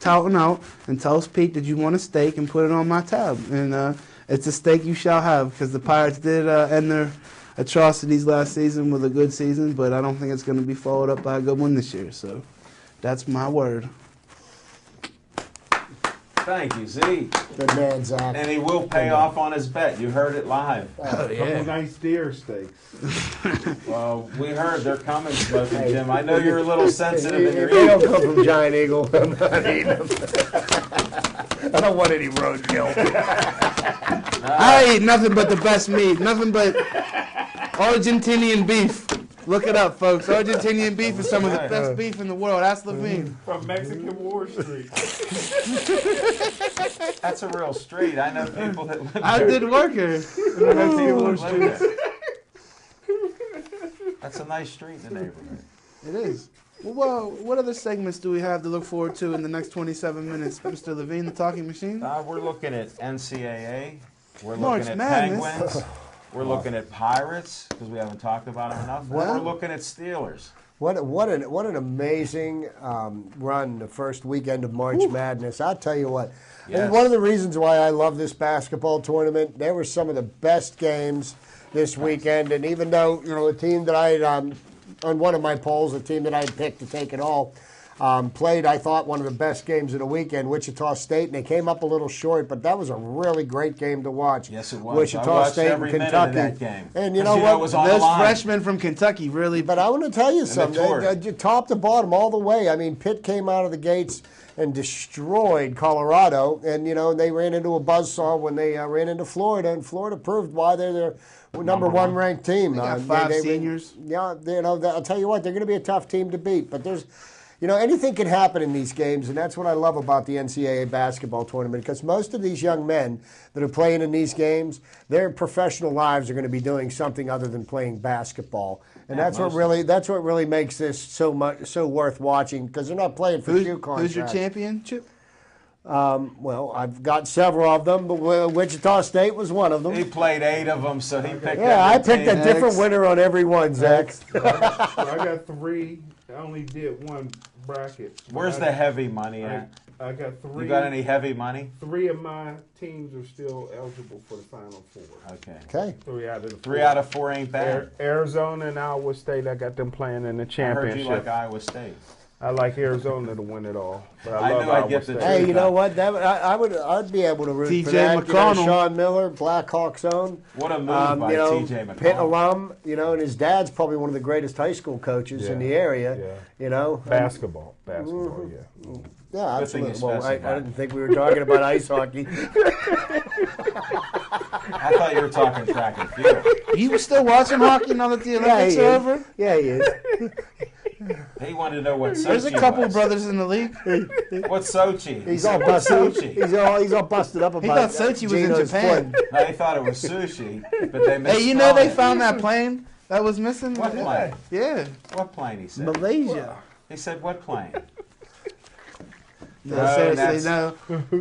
Speaker 2: touting out, and tells Pete, did you want a steak, and put it on my tab. And it's a steak you shall have, because the Pirates did end their atrocities last season with a good season, but I don't think it's going to be followed up by a good one this year. So that's my word.
Speaker 1: Thank you, Z.
Speaker 4: Good man, Zach.
Speaker 1: And he will pay off on his bet. You heard it live.
Speaker 2: Oh,
Speaker 5: Couple nice deer steaks.
Speaker 1: Well, we heard they're coming, Smoking Jim. I know you're a little sensitive in your
Speaker 4: If they don't
Speaker 1: eating.
Speaker 4: come from Giant Eagle, I'm not eating them. I don't want any roadkill.
Speaker 2: I eat nothing but the best meat. Nothing but Argentinian beef. Look it up, folks. Argentinian beef is some of the best beef in the world. Ask Levine.
Speaker 5: From Mexican War Street.
Speaker 1: That's a real street. I know people that live there.
Speaker 2: I did work here.
Speaker 1: I know people that live there. That's a nice street in the neighborhood.
Speaker 2: It is. Well, what other segments do we have to look forward to in the next 27 minutes, Mr. Levine, the talking machine?
Speaker 1: We're looking at NCAA. We're
Speaker 2: March
Speaker 1: looking at
Speaker 2: Madness.
Speaker 1: Penguins. We're looking at Pirates, because we haven't talked about them enough. And we're looking at Steelers.
Speaker 4: What an amazing run the first weekend of March Madness. I'll tell you what.
Speaker 1: Yes.
Speaker 4: And one of the reasons why I love this basketball tournament, there were some of the best games this weekend. And even though, a team that I had, on one of my polls, a team that I had picked to take it all, played, I thought, one of the best games of the weekend, Wichita State, and they came up a little short, but that was a really great game to watch.
Speaker 1: Yes, it was.
Speaker 4: Wichita
Speaker 1: I watched
Speaker 4: State
Speaker 1: every
Speaker 4: and
Speaker 1: minute
Speaker 4: Kentucky.
Speaker 1: of that game.
Speaker 4: And you
Speaker 1: 'Cause
Speaker 4: know what?
Speaker 1: it was on the
Speaker 2: Those
Speaker 1: line.
Speaker 2: freshmen from Kentucky really.
Speaker 4: But I want to tell you
Speaker 1: the
Speaker 4: something.
Speaker 1: tour.
Speaker 4: Top to bottom, all the way. I mean, Pitt came out of the gates and destroyed Colorado, and they ran into a buzzsaw when they ran into Florida, and Florida proved why they're their number one ranked team.
Speaker 2: They got five seniors.
Speaker 4: Yeah, I'll tell you what, they're going to be a tough team to beat. But there's, anything can happen in these games, and that's what I love about the NCAA basketball tournament, because most of these young men that are playing in these games, their professional lives are going to be doing something other than playing basketball. And
Speaker 1: Yeah,
Speaker 4: that's what really makes this so worth watching, because they're not playing for shoe contracts.
Speaker 2: Who's your championship?
Speaker 4: Well, I've got several of them, but Wichita State was one of them.
Speaker 1: He played 8 of them, so he picked
Speaker 4: Yeah, I
Speaker 1: every
Speaker 4: picked a
Speaker 1: team.
Speaker 4: different winner on every one, Zach.
Speaker 5: So I got 3. I only did one bracket.
Speaker 1: Where's the heavy money at?
Speaker 5: I got 3.
Speaker 1: You got any heavy money?
Speaker 5: 3 of my teams are still eligible for the Final Four.
Speaker 1: Okay.
Speaker 4: Okay.
Speaker 5: 3 out of the 4.
Speaker 1: 3 out of 4 ain't bad.
Speaker 5: Arizona and Iowa State, I got them playing in the
Speaker 1: I heard
Speaker 5: championship.
Speaker 1: you like Iowa State.
Speaker 5: I like Arizona to win it all. But
Speaker 1: I
Speaker 5: love
Speaker 1: knew I'd
Speaker 5: Iowa
Speaker 1: get the
Speaker 5: State.
Speaker 4: Hey, you know what? I'd be able to root for
Speaker 2: TJ
Speaker 4: that.
Speaker 2: McConnell.
Speaker 4: Sean Miller, Blackhawks own.
Speaker 1: What a move by TJ McConnell.
Speaker 4: Pitt alum, and his dad's probably one of the greatest high school coaches in the area.
Speaker 5: Basketball, yeah.
Speaker 4: Yeah,
Speaker 1: Good thing you
Speaker 4: absolutely. Well, I
Speaker 1: specified.
Speaker 4: didn't think we were talking about ice hockey.
Speaker 1: I thought you were talking track and field.
Speaker 2: You were still watching hockey now that the Olympics
Speaker 4: he
Speaker 2: are
Speaker 4: is.
Speaker 2: over?
Speaker 4: Yeah, he is.
Speaker 1: He wanted to know what Sochi
Speaker 2: There's a couple
Speaker 1: was.
Speaker 2: brothers in the league.
Speaker 1: What's Sochi?
Speaker 4: He's
Speaker 1: He
Speaker 4: all
Speaker 1: said, "What's
Speaker 4: busted.
Speaker 1: Sochi?"
Speaker 4: He's all busted up about.
Speaker 2: He thought Sochi was in
Speaker 4: Gino's
Speaker 2: Japan.
Speaker 4: foot.
Speaker 1: No, he thought it was sushi, but they missed.
Speaker 2: Hey, you know they found that plane that was missing?
Speaker 1: What plane?
Speaker 2: Yeah,
Speaker 1: What plane? He said.
Speaker 2: Malaysia.
Speaker 1: He said, "What plane?"
Speaker 2: No,
Speaker 1: No,
Speaker 2: seriously,
Speaker 1: that's-
Speaker 2: no.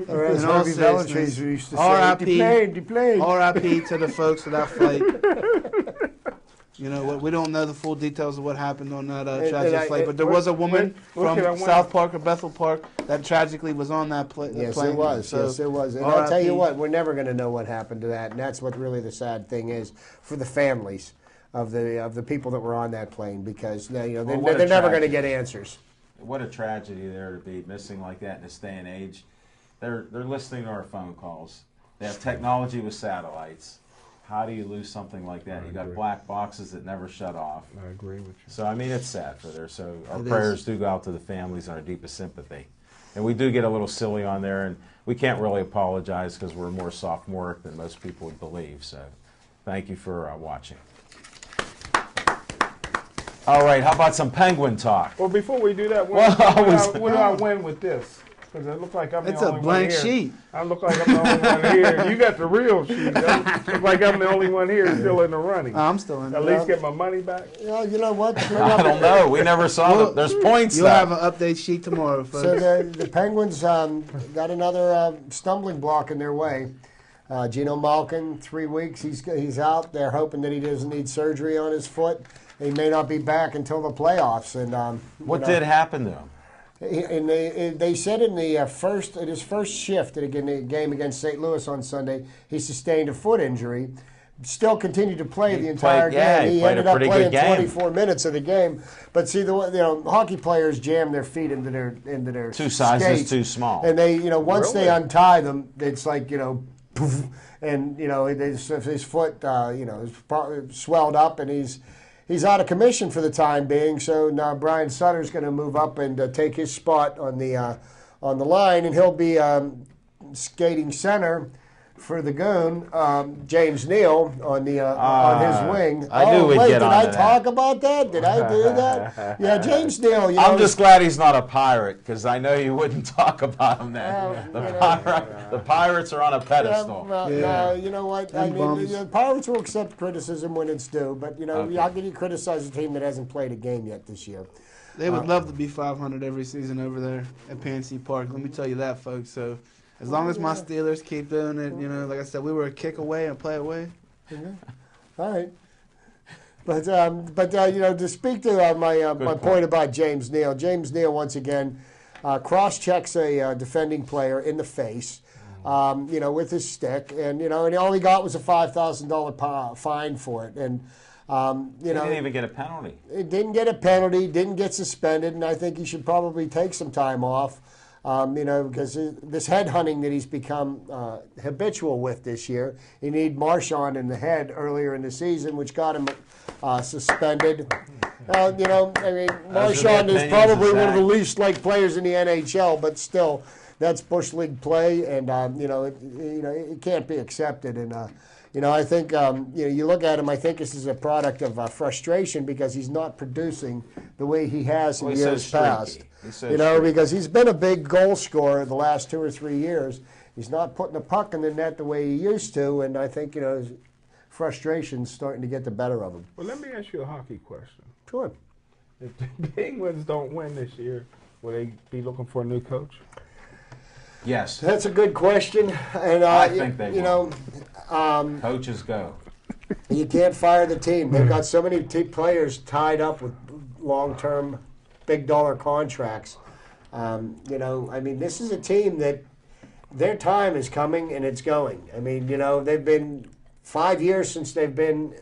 Speaker 4: Or as
Speaker 2: In all
Speaker 4: Harvey
Speaker 2: seriousness,
Speaker 4: Bellatrix used to say,
Speaker 2: R.I.P.
Speaker 4: the plane.
Speaker 2: R.I.P. to the folks of that flight. You know what? We don't know the full details of what happened on that tragic flight, but there was a woman
Speaker 5: what can I
Speaker 2: from
Speaker 5: win?
Speaker 2: South Park or Bethel Park that tragically was on that plane.
Speaker 4: Yes, it was.
Speaker 2: So,
Speaker 4: Yes, it was. And I'll tell you
Speaker 2: RIP.
Speaker 4: what, we're never going to know what happened to that, and that's what really the sad thing is for the families of the people that were on that plane, because
Speaker 1: Well, what a
Speaker 4: they're never going to
Speaker 1: tragedy.
Speaker 4: get answers.
Speaker 1: What a tragedy there to be missing like that in this day and age. They're listening to our phone calls. They have technology with satellites. How do you lose something like that? You got
Speaker 5: agree.
Speaker 1: black boxes that never shut off.
Speaker 5: I agree with you.
Speaker 1: So I mean, it's sad for there. So our
Speaker 2: It
Speaker 1: prayers
Speaker 2: is.
Speaker 1: do go out to the families and our deepest sympathy. And we do get a little silly on there, and we can't really apologize because we're more sophomoric than most people would believe. So thank you for watching. All right, how about some Penguin talk?
Speaker 5: Well, before we do that,
Speaker 1: Well,
Speaker 5: what do I win with this? Because it look like I'm the
Speaker 2: It's a
Speaker 5: only
Speaker 2: blank
Speaker 5: one here.
Speaker 2: sheet.
Speaker 5: I look like I'm the only one here. You got the real sheet. I look like I'm the only one here still in the running.
Speaker 2: I'm still in
Speaker 5: At
Speaker 2: there.
Speaker 5: least get my money back.
Speaker 4: You know what?
Speaker 1: I don't know. We never saw
Speaker 2: Well,
Speaker 1: them. There's points.
Speaker 2: You'll
Speaker 1: though.
Speaker 2: have an update sheet tomorrow, folks.
Speaker 4: So the Penguins got another stumbling block in their way. Geno Malkin, 3 weeks. He's out. They're hoping that he doesn't need surgery on his foot. He may not be back until the playoffs. And
Speaker 1: What did happen to him?
Speaker 4: And they said in his first shift at the game against St. Louis on Sunday, he sustained a foot injury. Still continued to play the entire game.
Speaker 1: he
Speaker 4: He
Speaker 1: played
Speaker 4: ended
Speaker 1: a
Speaker 4: up
Speaker 1: pretty
Speaker 4: playing
Speaker 1: good game.
Speaker 4: 24 minutes of the game. But see, hockey players jam their feet into their
Speaker 1: Two sizes
Speaker 4: skates.
Speaker 1: too small.
Speaker 4: And they, once they
Speaker 5: Really?
Speaker 4: untie them, it's like poof, and his foot, is swelled up, and he's out of commission for the time being. So now Brian Sutter's going to move up and take his spot on the line, and he'll be skating center for the Goon, James Neal on his wing.
Speaker 1: I knew we'd
Speaker 4: wait,
Speaker 1: get
Speaker 4: did
Speaker 1: onto
Speaker 4: I
Speaker 1: that.
Speaker 4: talk about that? Did I do that? Yeah, James Neal.
Speaker 1: I'm just glad he's not a pirate because I know you wouldn't talk about him then. The Pirates are on a pedestal.
Speaker 4: No, you know what? I
Speaker 2: And
Speaker 4: mean,
Speaker 2: bums.
Speaker 4: the Pirates will accept criticism when it's due, but
Speaker 1: Okay.
Speaker 4: how can you criticize a team that hasn't played a game yet this year?
Speaker 2: They would love to be 500 every season over there at PNC Park. Let me tell you that, folks. So as long as my Steelers keep doing it, like I said, we were a kick away and play away.
Speaker 4: All right. But to speak to my point about James Neal. James Neal once again cross-checks a defending player in the face, with his stick, and and all he got was a $5,000 fine for it, and
Speaker 1: He didn't even get a penalty.
Speaker 4: it didn't get a penalty, didn't get suspended, and I think he should probably take some time off. Because this head hunting that he's become habitual with this year, he need Marshawn in the head earlier in the season, which got him suspended. Marshawn is
Speaker 1: opinions
Speaker 4: probably
Speaker 1: of
Speaker 4: one of the
Speaker 1: Zach.
Speaker 4: least liked players in the NHL, but still, that's Bush League play, and it can't be accepted. And I think you look at him. I think this is a product of frustration because he's not producing the way he has in
Speaker 1: Well, he's so
Speaker 4: years
Speaker 1: streaky.
Speaker 4: past.
Speaker 1: He's so streaky.
Speaker 4: Because he's been a big goal scorer the last 2 or 3 years. He's not putting the puck in the net the way he used to, and I think his frustration's starting to get the better of him.
Speaker 5: Well, let me ask you a hockey question.
Speaker 4: Sure.
Speaker 5: If the Penguins don't win this year, will they be looking for a new coach?
Speaker 1: Yes.
Speaker 4: That's a good question, and
Speaker 1: I think they will.
Speaker 4: Um,
Speaker 1: Coaches go.
Speaker 4: you can't fire the team. They've got so many players tied up with long-term, big-dollar contracts. This is a team that their time is coming and it's going. I mean, they've been 5 years since they've been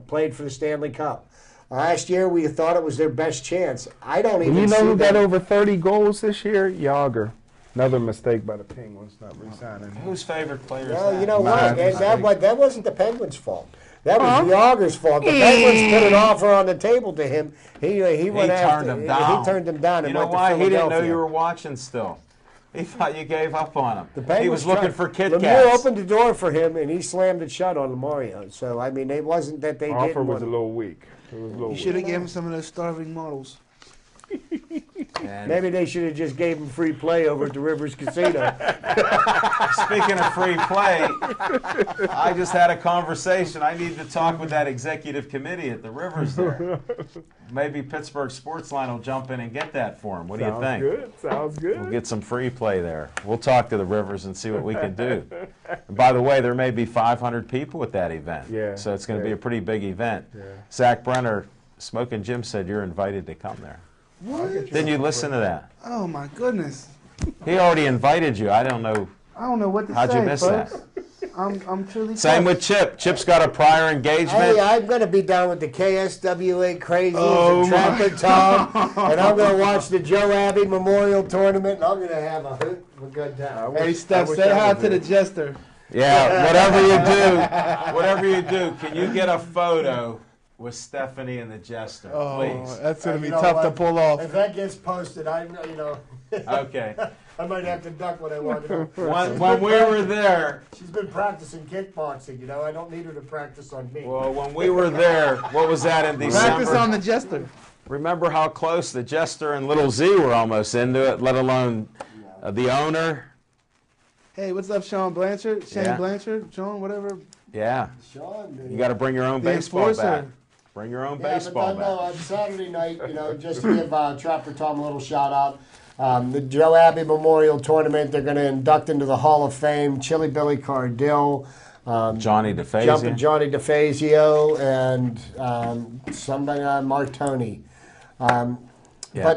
Speaker 4: played for the Stanley Cup. Last year, we thought it was their best chance. I don't even
Speaker 5: You know
Speaker 4: see
Speaker 5: who got
Speaker 4: them.
Speaker 5: over 30 goals this year? Yager. Another mistake by the Penguins not re-signing him.
Speaker 1: Whose favorite player is
Speaker 4: Well,
Speaker 1: that?
Speaker 4: you know what?
Speaker 5: Mine.
Speaker 4: And that wasn't the Penguins' fault. That was Yager's fault. The Penguins put an offer on the table to him. He went after.
Speaker 1: turned him down.
Speaker 4: He turned him down.
Speaker 1: You
Speaker 4: And
Speaker 1: know
Speaker 4: went to
Speaker 1: why? He didn't know
Speaker 4: Philadelphia.
Speaker 1: you were watching still. He thought you gave up on him.
Speaker 4: The
Speaker 1: He
Speaker 4: Penguins
Speaker 1: was looking
Speaker 4: tried-
Speaker 1: for Kit
Speaker 4: Lemieux
Speaker 1: Kats.
Speaker 4: opened the door for him, and he slammed it shut on Lemario. So I mean, it wasn't that they
Speaker 5: Offer
Speaker 4: didn't.
Speaker 5: was a
Speaker 4: want-
Speaker 5: little weak. It was a little
Speaker 2: You
Speaker 5: weak.
Speaker 2: should have given him some of those starving models.
Speaker 1: And
Speaker 4: Maybe they should have just gave him free play over at the Rivers Casino.
Speaker 1: speaking of free play, I just had a conversation. I need to talk with that executive committee at the Rivers there. Maybe Pittsburgh Sportsline will jump in and get that for him. What do you think?
Speaker 5: Good. Sounds good.
Speaker 1: We'll get some free play there. We'll talk to the Rivers and see what we can do. And by the way, there may be 500 people at that event.
Speaker 5: Yeah,
Speaker 1: So it's going to be
Speaker 5: yeah.
Speaker 1: a pretty big event.
Speaker 5: Yeah.
Speaker 1: Zach Brenner, Smoking Jim said you're invited to come there.
Speaker 2: What?
Speaker 1: Didn't you listen to that?
Speaker 2: Oh my goodness!
Speaker 1: He already invited you. I don't know.
Speaker 2: I don't know what to
Speaker 1: How'd
Speaker 2: say,
Speaker 1: you miss
Speaker 2: folks.
Speaker 1: that?
Speaker 2: I'm truly.
Speaker 1: Same with
Speaker 2: touched.
Speaker 1: Chip. Chip's got a prior engagement.
Speaker 4: Hey, I'm going to be down with the KSWA Crazies
Speaker 2: Oh,
Speaker 4: and Trapper Tom, and I'm going to watch the Joe Abbey Memorial Tournament, and I'm going to have a hoot of a good time.
Speaker 2: Hey, Steph, say hi to the jester.
Speaker 1: Yeah, whatever you do, can you get a photo with Stephanie and the Jester, please?
Speaker 2: That's gonna be
Speaker 4: You know
Speaker 2: tough to
Speaker 4: what?
Speaker 2: pull off.
Speaker 4: If that gets posted, I
Speaker 1: Okay.
Speaker 4: I might have to duck when I want to.
Speaker 1: When we were there,
Speaker 4: She's been practicing kickboxing, I don't need her to practice on me.
Speaker 1: well, when we were there, what was that in
Speaker 2: Practice on
Speaker 1: December?
Speaker 2: the jester.
Speaker 1: Remember how close the Jester and Little Z were almost into it, let alone the owner.
Speaker 2: Hey, what's up, Sean Blanchard? Shane
Speaker 1: Yeah.
Speaker 2: Blanchard? Sean, whatever.
Speaker 1: Yeah,
Speaker 4: Sean,
Speaker 1: you got to bring your own
Speaker 2: The
Speaker 1: baseball
Speaker 2: enforcer.
Speaker 1: bat. Bring your own baseball
Speaker 4: but no,
Speaker 1: bat.
Speaker 4: on Saturday night, just to give Trapper Tom a little shout out, the Joe Abbey Memorial Tournament, they're going to induct into the Hall of Fame Chili Billy Cardill,
Speaker 1: Johnny DeFazio.
Speaker 4: Jumping Johnny DeFazio, and somebody Martoni. But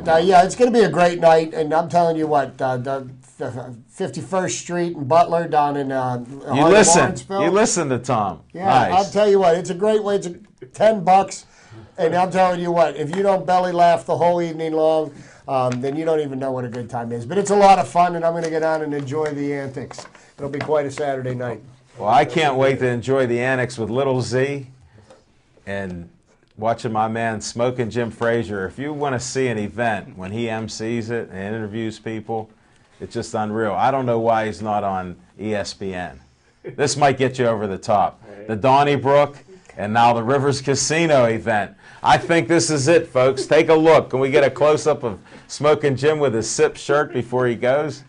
Speaker 4: it's going to be a great night, and I'm telling you what, the 51st Street in Butler down in
Speaker 1: You listen to Tom.
Speaker 4: Yeah,
Speaker 1: Nice.
Speaker 4: I'll tell you what, it's a great way. It's $10, and I'm telling you what, if you don't belly laugh the whole evening long, then you don't even know what a good time is. But it's a lot of fun, and I'm going to get on and enjoy the antics. It'll be quite a Saturday night.
Speaker 1: Well, I can't wait to enjoy the annex with Little Z and watching my man Smoking Jim Frazier. If you want to see an event when he MCs it and interviews people, it's just unreal. I don't know why he's not on ESPN. This might get you over the top. The Donnybrook and now the Rivers Casino event. I think this is it, folks. Take a look. Can we get a close-up of Smoking Jim with his SIP shirt before he goes?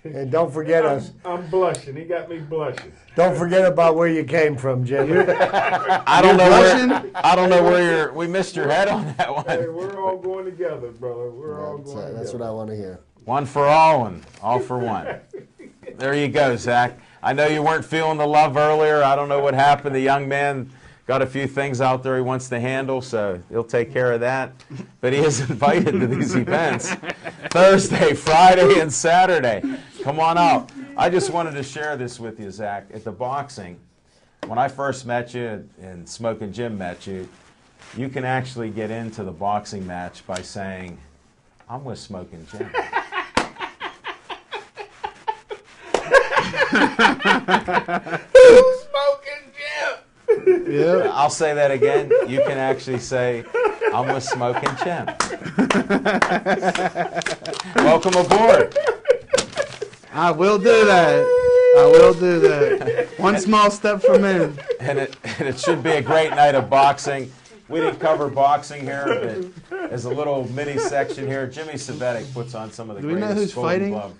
Speaker 4: And don't forget us.
Speaker 5: I'm blushing. He got me blushing.
Speaker 4: Don't forget about where you came from, Jim.
Speaker 1: I don't know where we missed your head on that one.
Speaker 5: Hey, we're all going together, brother. We're all going together.
Speaker 4: That's what I want to hear.
Speaker 1: One for all and all for one. There you go, Zach. I know you weren't feeling the love earlier. I don't know what happened. The young man got a few things out there he wants to handle, so he'll take care of that. But he is invited to these events Thursday, Friday, and Saturday. Come on out. I just wanted to share this with you, Zach. At the boxing, when I first met you and Smoking Jim met you, you can actually get into the boxing match by saying, I'm with Smoking Jim.
Speaker 5: Who's Smoking Jim?
Speaker 2: Yeah.
Speaker 1: I'll say that again. You can actually say, I'm with Smoking Jim. Welcome aboard.
Speaker 2: I will do that. I will do that. One small step for men.
Speaker 1: And it should be a great night of boxing. We didn't cover boxing here, but there's a little mini section here. Jimmy Sabetic puts on some of the
Speaker 2: Do we know
Speaker 1: greatest
Speaker 2: who's fighting?
Speaker 1: Glove.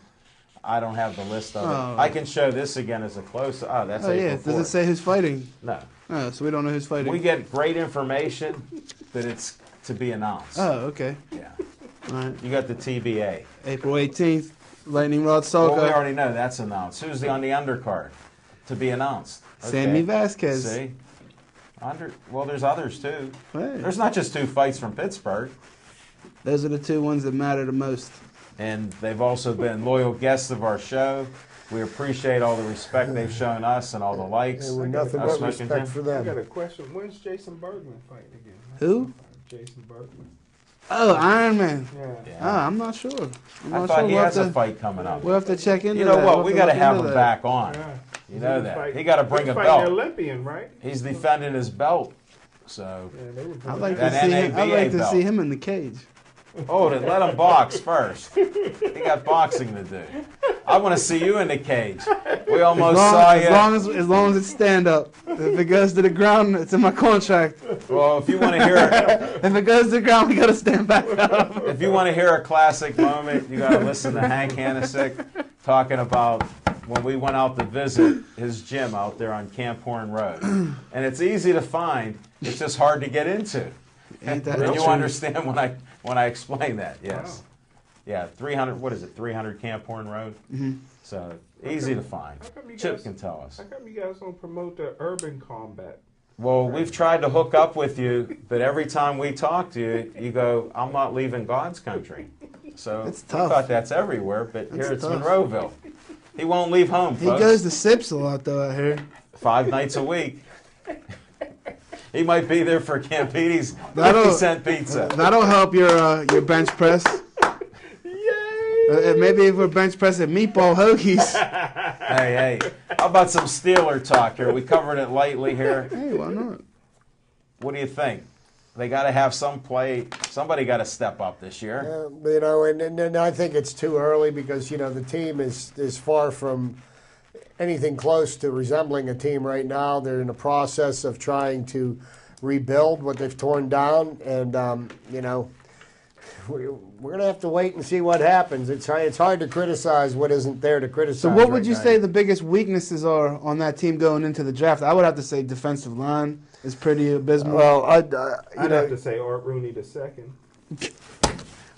Speaker 1: I don't have the list of
Speaker 2: Oh.
Speaker 1: it. I can show this again as a close. Oh, that's
Speaker 2: Oh,
Speaker 1: April
Speaker 2: yeah.
Speaker 1: 4th.
Speaker 2: Does it say who's fighting?
Speaker 1: No.
Speaker 2: Oh, so we don't know who's fighting.
Speaker 1: We get great information, but it's to be announced.
Speaker 2: Oh, okay.
Speaker 1: Yeah.
Speaker 2: All right.
Speaker 1: You got the TBA.
Speaker 2: April 18th, Lightning Rod
Speaker 1: Well, we
Speaker 2: Soka.
Speaker 1: already know that's announced. Who's on the undercard? To be announced.
Speaker 2: Sammy Vasquez.
Speaker 1: See? Well, there's others too.
Speaker 2: Hey.
Speaker 1: There's not just 2 fights from Pittsburgh.
Speaker 2: Those are the 2 ones that matter the most.
Speaker 1: And they've also been loyal guests of our show. We appreciate all the respect they've shown us and all the likes.
Speaker 4: There were nothing
Speaker 1: Us
Speaker 4: but
Speaker 1: Smoking
Speaker 4: respect
Speaker 1: Jim.
Speaker 4: for
Speaker 5: I got
Speaker 4: them.
Speaker 5: a question. When's Jason Bergman fighting again?
Speaker 2: Who?
Speaker 5: Jason Bergman.
Speaker 2: Oh, Iron Man.
Speaker 5: Yeah.
Speaker 1: Yeah.
Speaker 2: I'm not sure. I'm
Speaker 1: I
Speaker 2: not
Speaker 1: thought
Speaker 2: sure.
Speaker 1: he
Speaker 2: We'll
Speaker 1: has a
Speaker 2: have to,
Speaker 1: fight coming up.
Speaker 2: we'll have to check into
Speaker 1: You know
Speaker 2: that.
Speaker 1: what?
Speaker 2: We'll
Speaker 1: We
Speaker 2: to
Speaker 1: got to
Speaker 2: look
Speaker 1: have
Speaker 2: into
Speaker 1: him
Speaker 2: that.
Speaker 1: back on.
Speaker 5: Yeah.
Speaker 1: You know
Speaker 5: was
Speaker 1: that.
Speaker 5: fighting-
Speaker 1: He got to bring
Speaker 5: he
Speaker 1: a
Speaker 5: was fighting the
Speaker 1: belt.
Speaker 5: Olympian, right?
Speaker 1: He's defending his belt. So,
Speaker 5: Yeah, they were
Speaker 2: I'd like
Speaker 1: That
Speaker 2: to see him. I'd
Speaker 1: NABA
Speaker 2: like to
Speaker 1: belt.
Speaker 2: see him in the cage.
Speaker 1: oh, then let him box first. He got boxing to do. I want to see you in the cage. We almost saw you.
Speaker 2: As long as it's stand up. If it goes to the ground, it's in my contract.
Speaker 1: Well, if you want to hear
Speaker 2: If it goes to the ground, we gotta stand back up.
Speaker 1: if you want to hear a classic moment, you got to listen to Hank Hanesick talking about when we went out to visit his gym out there on Camp Horn Road. And it's easy to find. It's just hard to get into.
Speaker 2: Ain't that
Speaker 1: And you
Speaker 2: true?
Speaker 1: understand when I explain that? Yes. Yeah, 300. What is it? 300 Camp Horn Road.
Speaker 2: Mm-hmm.
Speaker 1: So easy to find.
Speaker 5: How come you
Speaker 1: Chip
Speaker 5: guys-
Speaker 1: can tell us.
Speaker 5: How come you guys don't promote the urban combat?
Speaker 1: Well, we've tried to hook up with you, but every time we talk to you, you go, "I'm not leaving God's country." So
Speaker 2: It's
Speaker 1: we
Speaker 2: tough.
Speaker 1: thought that's everywhere, but here
Speaker 2: It's
Speaker 1: it's
Speaker 2: tough.
Speaker 1: Monroeville. He won't leave home,
Speaker 2: He
Speaker 1: folks.
Speaker 2: goes to Sips a lot though. I hear.
Speaker 1: 5 nights a week. He might be there for Campini's
Speaker 2: That'll-
Speaker 1: 50-cent pizza.
Speaker 2: That'll help your bench press. Maybe if we're bench pressing meatball hoagies.
Speaker 1: Hey, how about some Steeler talk here? We covered it lightly here.
Speaker 2: Hey, why not?
Speaker 1: What do you think? They got to have some play. Somebody got to step up this year.
Speaker 4: And I think it's too early because, the team is far from anything close to resembling a team right now. They're in the process of trying to rebuild what they've torn down. And, we're going to have to wait and see what happens. It's hard to criticize what isn't there to criticize.
Speaker 2: So what would
Speaker 4: right
Speaker 2: you
Speaker 4: now.
Speaker 2: say the biggest weaknesses are on that team going into the draft? I would have to say defensive line is pretty abysmal.
Speaker 4: Well,
Speaker 5: I'd have to say Art Rooney the second.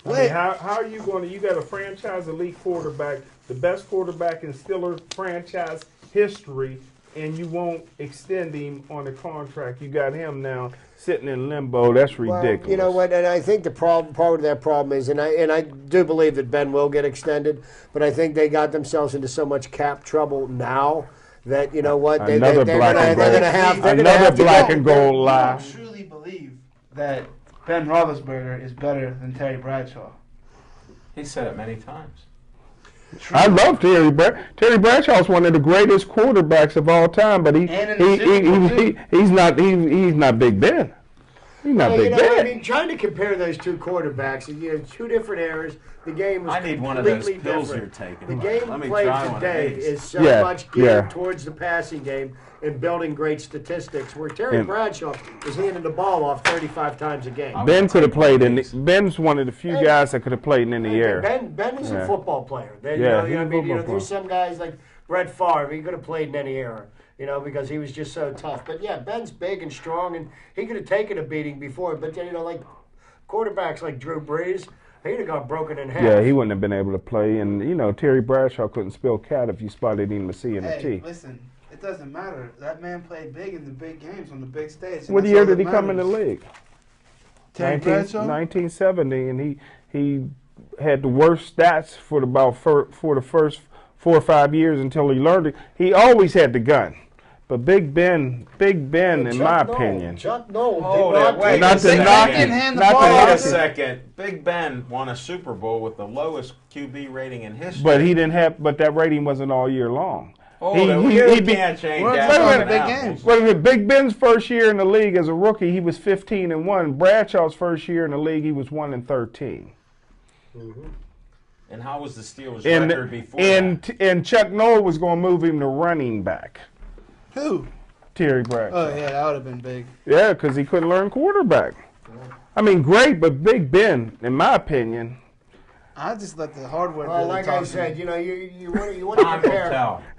Speaker 4: Wait.
Speaker 5: How are you going to? You got a franchise elite quarterback, the best quarterback in Steelers franchise history, and you won't extend him on a contract. You got him now sitting in limbo. That's ridiculous.
Speaker 4: Well, you know what? And I think the part of that problem is, and I do believe that Ben will get extended, but I think they got themselves into so much cap trouble now that you know what
Speaker 5: Another
Speaker 4: they're
Speaker 5: black
Speaker 4: gonna
Speaker 5: and
Speaker 4: have
Speaker 5: gold.
Speaker 4: to
Speaker 5: Another black
Speaker 4: go.
Speaker 5: and gold lie.
Speaker 2: I truly believe that Ben Roethlisberger is better than Terry Bradshaw.
Speaker 1: He said it many times.
Speaker 5: I love Terry Bradshaw. Terry Bradshaw's one of the greatest quarterbacks of all time, but he's not Big Ben. He's not
Speaker 4: Well,
Speaker 5: Big
Speaker 4: you know,
Speaker 5: Ben.
Speaker 4: I mean, trying to compare those two quarterbacks, two different eras. The game was
Speaker 1: I need one of those
Speaker 4: completely
Speaker 1: pills
Speaker 4: different.
Speaker 1: you're taking.
Speaker 4: The game
Speaker 1: Let me
Speaker 4: played
Speaker 1: try one of
Speaker 4: today
Speaker 1: these.
Speaker 4: is so
Speaker 5: Yeah,
Speaker 4: much geared
Speaker 5: yeah.
Speaker 4: towards the passing game and building great statistics. Where Terry
Speaker 5: And-
Speaker 4: Bradshaw was handing the ball off 35 times a game.
Speaker 5: Ben could have played in.
Speaker 1: these.
Speaker 5: Ben's one of the few guys that could have played in the air.
Speaker 4: Ben is a
Speaker 5: Yeah.
Speaker 4: football player.
Speaker 5: Yeah, he's a football
Speaker 4: There's some guys like Brett Favre. He could have played in any era, because he was just so tough. But yeah, Ben's big and strong, and he could have taken a beating before. But like quarterbacks like Drew Brees, he'd have got broken in half.
Speaker 5: Yeah, he wouldn't have been able to play. And, Terry Bradshaw couldn't spell cat if you spotted him a C and a
Speaker 2: Hey,
Speaker 5: T.
Speaker 2: listen, it doesn't matter. That man played big in the big games on the big stage. and
Speaker 5: What
Speaker 2: that's
Speaker 5: year
Speaker 2: all
Speaker 5: did
Speaker 2: that
Speaker 5: he come in the
Speaker 2: matters.
Speaker 5: league?
Speaker 2: Terry Bradshaw?
Speaker 5: 1970, and he had the worst stats for the first 4 or 5 years until he learned it. He always had the gun. But Big Ben, in my opinion.
Speaker 4: Chuck Noll
Speaker 1: Hold
Speaker 4: did
Speaker 1: it,
Speaker 4: not
Speaker 1: wait
Speaker 4: take
Speaker 5: Not
Speaker 1: a
Speaker 5: to
Speaker 1: second.
Speaker 5: knock
Speaker 2: Second
Speaker 5: it.
Speaker 2: hand the
Speaker 5: Not
Speaker 2: ball.
Speaker 5: to
Speaker 1: Wait
Speaker 5: knock
Speaker 1: a
Speaker 5: it.
Speaker 1: second. Big Ben won a Super Bowl with the lowest QB rating in history.
Speaker 5: But he didn't have. But that rating wasn't all year long.
Speaker 1: Hold
Speaker 5: He-
Speaker 1: it.
Speaker 5: he-
Speaker 1: You
Speaker 5: he'd be-
Speaker 1: can't change
Speaker 2: We're
Speaker 1: that.
Speaker 2: talking
Speaker 5: about
Speaker 1: Fucking
Speaker 2: big
Speaker 1: apples.
Speaker 2: games.
Speaker 5: Wait a minute, Big Ben's first year in the league as a rookie, he was 15-1. Bradshaw's first year in the league, he was 1-13.
Speaker 1: And how was the Steelers'
Speaker 5: And
Speaker 1: record before that?
Speaker 5: and Chuck Noll was going to move him to running back.
Speaker 2: Who?
Speaker 5: Terry Bradshaw.
Speaker 2: Oh, yeah, that would have been big.
Speaker 5: Yeah, because he couldn't learn quarterback. I mean, great, but Big Ben, in my opinion,
Speaker 2: I just let the hardware.
Speaker 4: Well,
Speaker 2: do the
Speaker 4: like I
Speaker 2: talking.
Speaker 4: said, you want to
Speaker 1: Time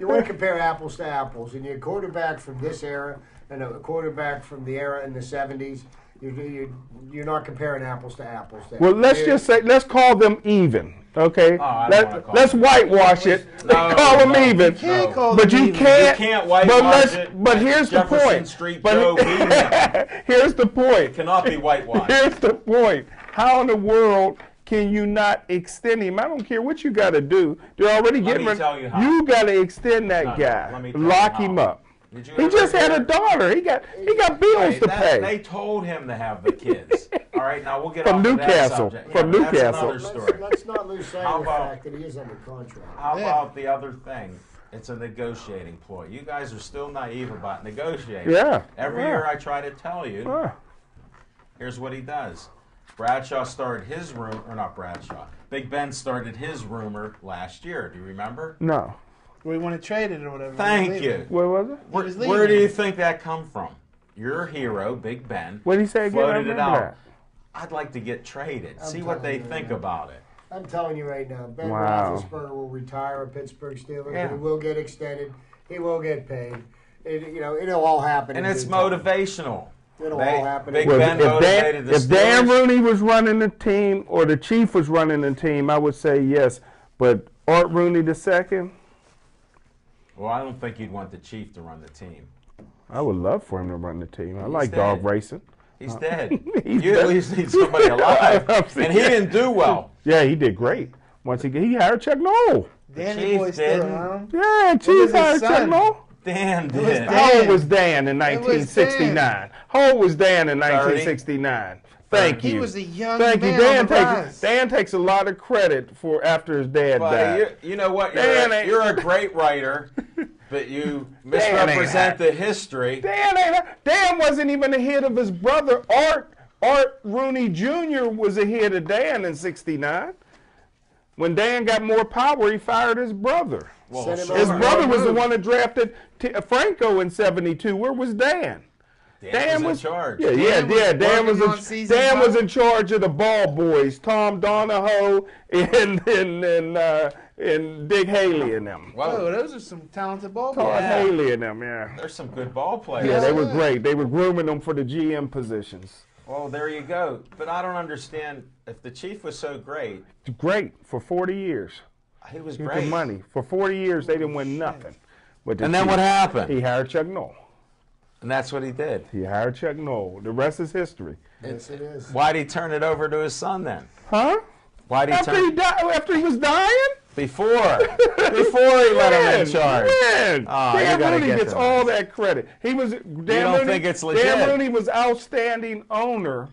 Speaker 1: will
Speaker 4: compare
Speaker 1: tell.
Speaker 4: apples to apples, and your quarterback from this era and a quarterback from the era in the '70s. You're not comparing apples to apples. There.
Speaker 5: well, let's call them even, okay?
Speaker 1: Oh, I don't wanna call
Speaker 5: Let's
Speaker 1: them
Speaker 5: whitewash it.
Speaker 1: No,
Speaker 5: Call them
Speaker 1: no.
Speaker 5: even.
Speaker 2: You can't
Speaker 1: No.
Speaker 2: call
Speaker 5: But
Speaker 2: them
Speaker 5: you
Speaker 2: even.
Speaker 5: can't.
Speaker 1: You can't
Speaker 5: But
Speaker 1: whitewash it.
Speaker 5: But here's the
Speaker 1: Jefferson
Speaker 5: point.
Speaker 1: Street
Speaker 5: But
Speaker 1: Joe beat him.
Speaker 5: here's the point.
Speaker 1: Cannot be whitewashed.
Speaker 5: Here's the point. How in the world can you not extend him? I don't care what you got to do. They're already getting
Speaker 1: me tell you how.
Speaker 5: You got to extend that
Speaker 1: No, no,
Speaker 5: guy.
Speaker 1: let me tell you
Speaker 5: Lock
Speaker 1: how.
Speaker 5: him up.
Speaker 1: Did you
Speaker 5: He
Speaker 1: ever
Speaker 5: just had a
Speaker 1: hear-
Speaker 5: daughter. He got bills
Speaker 1: Hey,
Speaker 5: to
Speaker 1: that-
Speaker 5: pay.
Speaker 1: They told him to have the kids. All right, now we'll get
Speaker 5: From
Speaker 1: off of
Speaker 5: Newcastle.
Speaker 1: that subject.
Speaker 5: From
Speaker 1: Yeah, but
Speaker 5: Newcastle.
Speaker 1: That's another story.
Speaker 4: Let's not lose sight
Speaker 1: How
Speaker 4: of the
Speaker 1: about-
Speaker 4: fact that he is under contract.
Speaker 1: How
Speaker 2: Yeah.
Speaker 1: about the other thing? It's a negotiating ploy. You guys are still naive about negotiating.
Speaker 5: Yeah.
Speaker 1: Every
Speaker 5: Yeah.
Speaker 1: year I try to tell you,
Speaker 5: Ah.
Speaker 1: here's what he does. Bradshaw started his rumor, or not Bradshaw. Big Ben started his rumor last year. Do you remember?
Speaker 5: No.
Speaker 2: Where he wanted traded or whatever.
Speaker 1: Thank you.
Speaker 5: What was it?
Speaker 1: Where,
Speaker 2: was
Speaker 1: where
Speaker 2: leaving.
Speaker 1: do you think that come from? Your hero, Big Ben,
Speaker 5: What did he say again? I
Speaker 1: floated it
Speaker 5: remember
Speaker 1: out.
Speaker 5: that.
Speaker 1: I'd like to get traded.
Speaker 4: I'm
Speaker 1: See what they
Speaker 4: telling you,
Speaker 1: think
Speaker 4: man.
Speaker 1: about it.
Speaker 4: I'm telling you right now, Ben
Speaker 5: Wow.
Speaker 4: Roethlisberger will retire a Pittsburgh Steelers.
Speaker 1: Yeah.
Speaker 4: He will get extended. He will get paid. It'll all happen.
Speaker 1: And
Speaker 4: in
Speaker 1: it's
Speaker 4: due time.
Speaker 1: motivational.
Speaker 4: It'll
Speaker 1: They-
Speaker 4: all happen.
Speaker 1: Big
Speaker 4: in due
Speaker 1: Ben
Speaker 4: time.
Speaker 1: motivated the
Speaker 5: if Dan
Speaker 1: Steelers.
Speaker 5: Rooney was running the team or the Chief was running the team, I would say yes. But Art Rooney II,
Speaker 1: Well, I don't think you'd want the Chief to run the team.
Speaker 5: I would love for him to run the team. I
Speaker 1: He's
Speaker 5: like dog
Speaker 1: dead.
Speaker 5: racing.
Speaker 1: He's dead.
Speaker 5: He's
Speaker 1: You
Speaker 5: dead.
Speaker 1: at least need somebody alive.
Speaker 5: I'm
Speaker 1: And he didn't do well.
Speaker 5: Yeah, he did great. Once he hired Chuck Noll.
Speaker 2: Danny
Speaker 1: Chief
Speaker 2: Boy still
Speaker 1: didn't.
Speaker 2: around.
Speaker 5: Yeah,
Speaker 2: was
Speaker 5: Chief
Speaker 2: his
Speaker 5: hired Chuck
Speaker 2: son?
Speaker 5: Noll.
Speaker 1: Dan
Speaker 2: was
Speaker 1: did.
Speaker 2: Dan.
Speaker 5: How old was Dan in
Speaker 2: It was
Speaker 5: 1969? How old was Dan in 1969? Thank
Speaker 2: He
Speaker 5: you.
Speaker 2: was a young
Speaker 5: Thank you.
Speaker 2: man on the rise.
Speaker 5: Dan takes a lot of credit for after his dad
Speaker 1: Buddy,
Speaker 5: died.
Speaker 1: you know what?
Speaker 5: Dan ain't-
Speaker 1: You're a great writer, but you
Speaker 5: Dan ain't
Speaker 1: misrepresent
Speaker 5: hot.
Speaker 1: the history.
Speaker 5: Dan wasn't even ahead of his brother. Art Rooney Jr. was ahead of Dan in 69. When Dan got more power, he fired his brother.
Speaker 1: Well,
Speaker 4: Send him
Speaker 1: sure.
Speaker 5: His
Speaker 4: over.
Speaker 5: brother was the one that drafted Franco in 72. Where was Dan?
Speaker 1: Dan was in charge.
Speaker 5: Yeah, Dan
Speaker 2: working on season
Speaker 5: Dan was
Speaker 2: five.
Speaker 5: in charge of the ball boys, Tom Donahoe and Dick Haley and them.
Speaker 2: Oh,
Speaker 1: Whoa,
Speaker 2: those are some talented ball
Speaker 5: Todd
Speaker 2: players.
Speaker 1: Yeah.
Speaker 5: Haley and them, yeah.
Speaker 1: there's some good ball players.
Speaker 5: Yeah, they were
Speaker 2: Yeah.
Speaker 5: great. They were grooming them for the GM positions.
Speaker 1: Well, there you go. But I don't understand if the chief was so great.
Speaker 5: Great for 40 years.
Speaker 1: He was
Speaker 5: Get the
Speaker 1: great.
Speaker 5: money. For 40 years, they didn't win nothing. But the
Speaker 1: And then what
Speaker 5: chief-
Speaker 1: happened?
Speaker 5: He hired Chuck Noll.
Speaker 1: And that's what he did.
Speaker 5: He hired Chuck Noll. The rest is history.
Speaker 4: Yes, it is.
Speaker 1: Why'd he turn it over to his son then?
Speaker 5: Huh?
Speaker 1: Why'd he
Speaker 5: After
Speaker 1: turn
Speaker 5: he died, after he was dying?
Speaker 1: before he let him in charge?
Speaker 5: Man.
Speaker 1: Oh, you
Speaker 5: Dan
Speaker 1: gotta
Speaker 5: Rooney
Speaker 1: get
Speaker 5: gets
Speaker 1: them.
Speaker 5: all that credit. He was Dan
Speaker 1: don't
Speaker 5: Rooney,
Speaker 1: think it's legit?
Speaker 5: Dan Rooney was outstanding owner,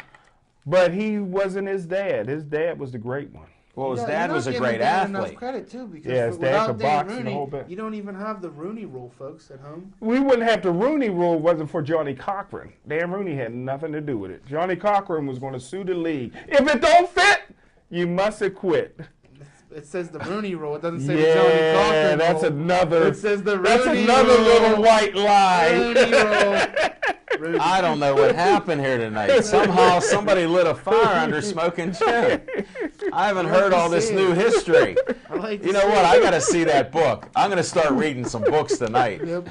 Speaker 5: but he wasn't his dad. His dad was the great one.
Speaker 1: Well, his
Speaker 2: Yeah,
Speaker 1: dad
Speaker 2: you're
Speaker 1: was
Speaker 2: not
Speaker 1: a
Speaker 2: giving
Speaker 1: great
Speaker 2: Dan enough
Speaker 1: athlete.
Speaker 2: credit too, because
Speaker 5: Yeah, his dad
Speaker 2: without
Speaker 5: could
Speaker 2: Dan
Speaker 5: box and the
Speaker 2: Rooney,
Speaker 5: whole bit.
Speaker 2: you don't even have the Rooney Rule, folks, at home.
Speaker 5: We wouldn't have the Rooney Rule wasn't for Johnny Cochran. Dan Rooney had nothing to do with it. Johnny Cochran was going to sue the league. If it don't fit, you must have quit.
Speaker 2: It says the Rooney Rule. It doesn't say the Johnny
Speaker 5: Yeah,
Speaker 2: Cochran
Speaker 5: that's
Speaker 2: Rule.
Speaker 5: another.
Speaker 2: It says the
Speaker 5: That's
Speaker 2: Rooney
Speaker 5: another
Speaker 2: Rule.
Speaker 5: little white lie.
Speaker 2: Rooney Rule. Rooney.
Speaker 1: I don't know what happened here tonight. Somehow somebody lit a fire under Smoking Jim. I haven't heard all this new history.
Speaker 2: I like to
Speaker 1: You know
Speaker 2: see
Speaker 1: what?
Speaker 2: it.
Speaker 1: I got to see that book. I'm going to start reading some books tonight.
Speaker 2: Yep.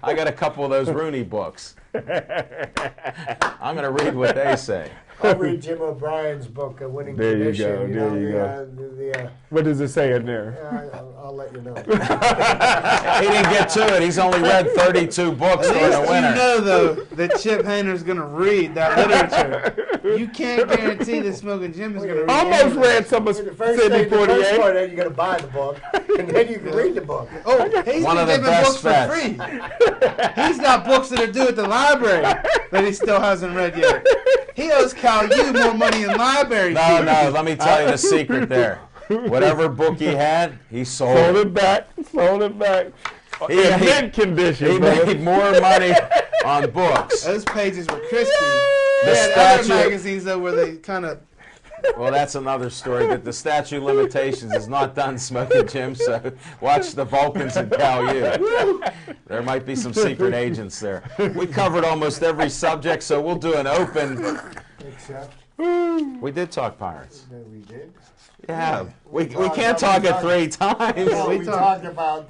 Speaker 1: I got a couple of those Rooney books. I'm going to read what they say.
Speaker 4: I'll read Jim O'Brien's book, A Winning
Speaker 5: There you
Speaker 4: Tradition.
Speaker 5: go, there you go.
Speaker 4: The,
Speaker 5: What does it say in there?
Speaker 4: I'll let you know.
Speaker 1: He didn't get to it. He's only read 32 books
Speaker 2: At
Speaker 1: during
Speaker 2: least
Speaker 1: the
Speaker 2: you
Speaker 1: winter.
Speaker 2: know, though, that Chip Hayner's going to read that literature. You can't guarantee that Smoking Jim is going to read
Speaker 5: Almost
Speaker 2: any of
Speaker 5: read
Speaker 2: it.
Speaker 5: some of
Speaker 4: The first
Speaker 5: Sydney
Speaker 4: thing, the first
Speaker 5: 48.
Speaker 4: part, then you got to buy the book, and then you can read the book.
Speaker 2: Oh, he's
Speaker 1: One
Speaker 2: been
Speaker 1: of the
Speaker 2: giving
Speaker 1: best
Speaker 2: books for
Speaker 1: bets.
Speaker 2: free. He's got books that are due at the library that he still hasn't read yet. He owes Cal U more money in library
Speaker 1: No,
Speaker 2: fees.
Speaker 1: no, let me tell you the secret there. Whatever book he had, he sold
Speaker 5: Sold
Speaker 1: it.
Speaker 5: it back. Sold it back.
Speaker 1: He-
Speaker 5: In
Speaker 1: he-
Speaker 5: mint condition.
Speaker 1: He
Speaker 5: brother.
Speaker 1: made more money on books.
Speaker 2: Those pages were crispy.
Speaker 1: The
Speaker 2: They had other
Speaker 1: statue-
Speaker 2: magazines, though, where they kind of...
Speaker 1: Well, that's another story. That the statute of limitations is not done, Smoking Jim. So watch the Vulcans and Cal U. There might be some secret agents there. We covered almost every subject, so we'll do an open.
Speaker 4: Except,
Speaker 1: We did talk Pirates.
Speaker 4: that we did.
Speaker 1: Yeah, we
Speaker 4: talked
Speaker 1: can't
Speaker 4: about-
Speaker 1: talk it 3 times.
Speaker 4: Well, we
Speaker 2: talked-
Speaker 4: talked about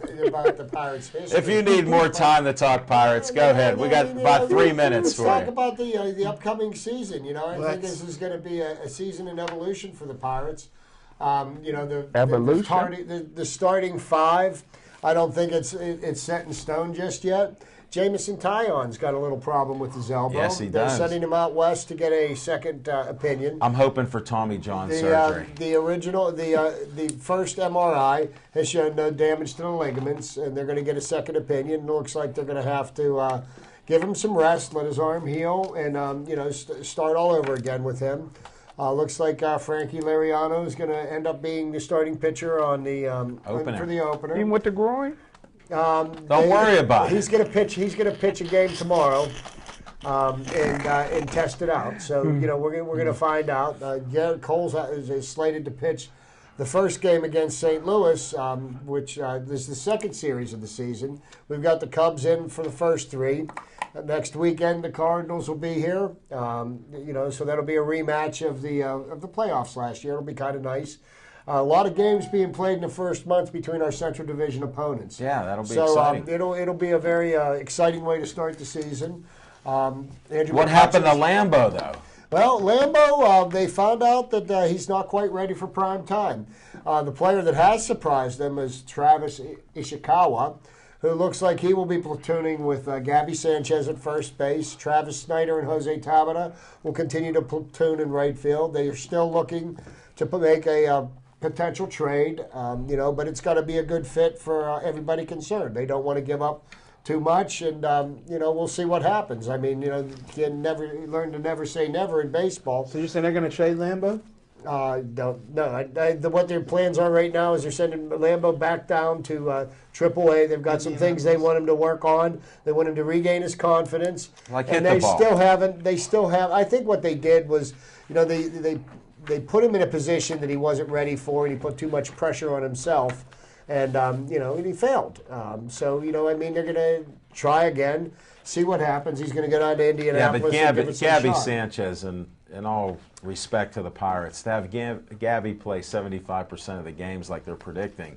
Speaker 4: the Pirates' history.
Speaker 1: If you need more time to talk Pirates, go ahead. We got about 3 minutes
Speaker 4: Let's
Speaker 1: for
Speaker 4: talk
Speaker 1: you.
Speaker 4: about the upcoming season. You know, I think
Speaker 2: Let's.
Speaker 4: this is going to be a season in evolution for the Pirates. You know,
Speaker 5: Evolution?
Speaker 4: the starting five. I don't think it's set in stone just yet. Jamison Tyon's got a little problem with his elbow.
Speaker 1: Yes, he
Speaker 4: They're
Speaker 1: does.
Speaker 4: sending him out west to get a second opinion.
Speaker 1: I'm hoping for Tommy John
Speaker 4: The
Speaker 1: surgery.
Speaker 4: the first MRI has shown no damage to the ligaments, and they're going to get a second opinion. It looks like they're going to have to give him some rest, let his arm heal, and start all over again with him. Looks like Frankie Liriano is going to end up being the starting pitcher on the
Speaker 1: Opener.
Speaker 4: for the opener.
Speaker 5: Even with the groin?
Speaker 1: Don't worry about it.
Speaker 4: He's going to pitch. He's going to pitch a game tomorrow, and test it out. So we're going to find out. Garrett Cole's is slated to pitch the first game against St. Louis, which is the second series of the season. We've got the Cubs in for the first 3. Next weekend, the Cardinals will be here. So that'll be a rematch of the playoffs last year. It'll be kind of nice. A lot of games being played in the first month between our Central Division opponents.
Speaker 1: Yeah, that'll be
Speaker 4: So
Speaker 1: exciting.
Speaker 4: it'll be a very exciting way to start the season. Andrew,
Speaker 1: What happened to Lambeau, though?
Speaker 4: Well, Lambeau, they found out that he's not quite ready for prime time. The player that has surprised them is Travis Ishikawa, who looks like he will be platooning with Gabby Sanchez at first base. Travis Snyder and Jose Tabata will continue to platoon in right field. They are still looking to make a potential trade, but it's got to be a good fit for everybody concerned. They don't want to give up too much, and we'll see what happens. I mean, you can never learn to never say never in baseball.
Speaker 2: So you're saying they're going to trade Lambeau?
Speaker 4: Don't no. What their plans are right now is they're sending Lambeau back down to AAA. They've got some things they want him to work on. They want him to regain his confidence.
Speaker 1: Like
Speaker 4: and
Speaker 1: hit the
Speaker 4: they
Speaker 1: ball.
Speaker 4: still haven't. They still have. I think what they did was, they put him in a position that he wasn't ready for, and he put too much pressure on himself. and and he failed. So I mean, they're going to try again, see what happens. He's going to get on to
Speaker 1: Yeah,
Speaker 4: Indianapolis.
Speaker 1: but
Speaker 4: and give it some
Speaker 1: Gabby
Speaker 4: shot.
Speaker 1: Sanchez, in all respect to the Pirates, to have Gabby play 75% of the games like they're predicting,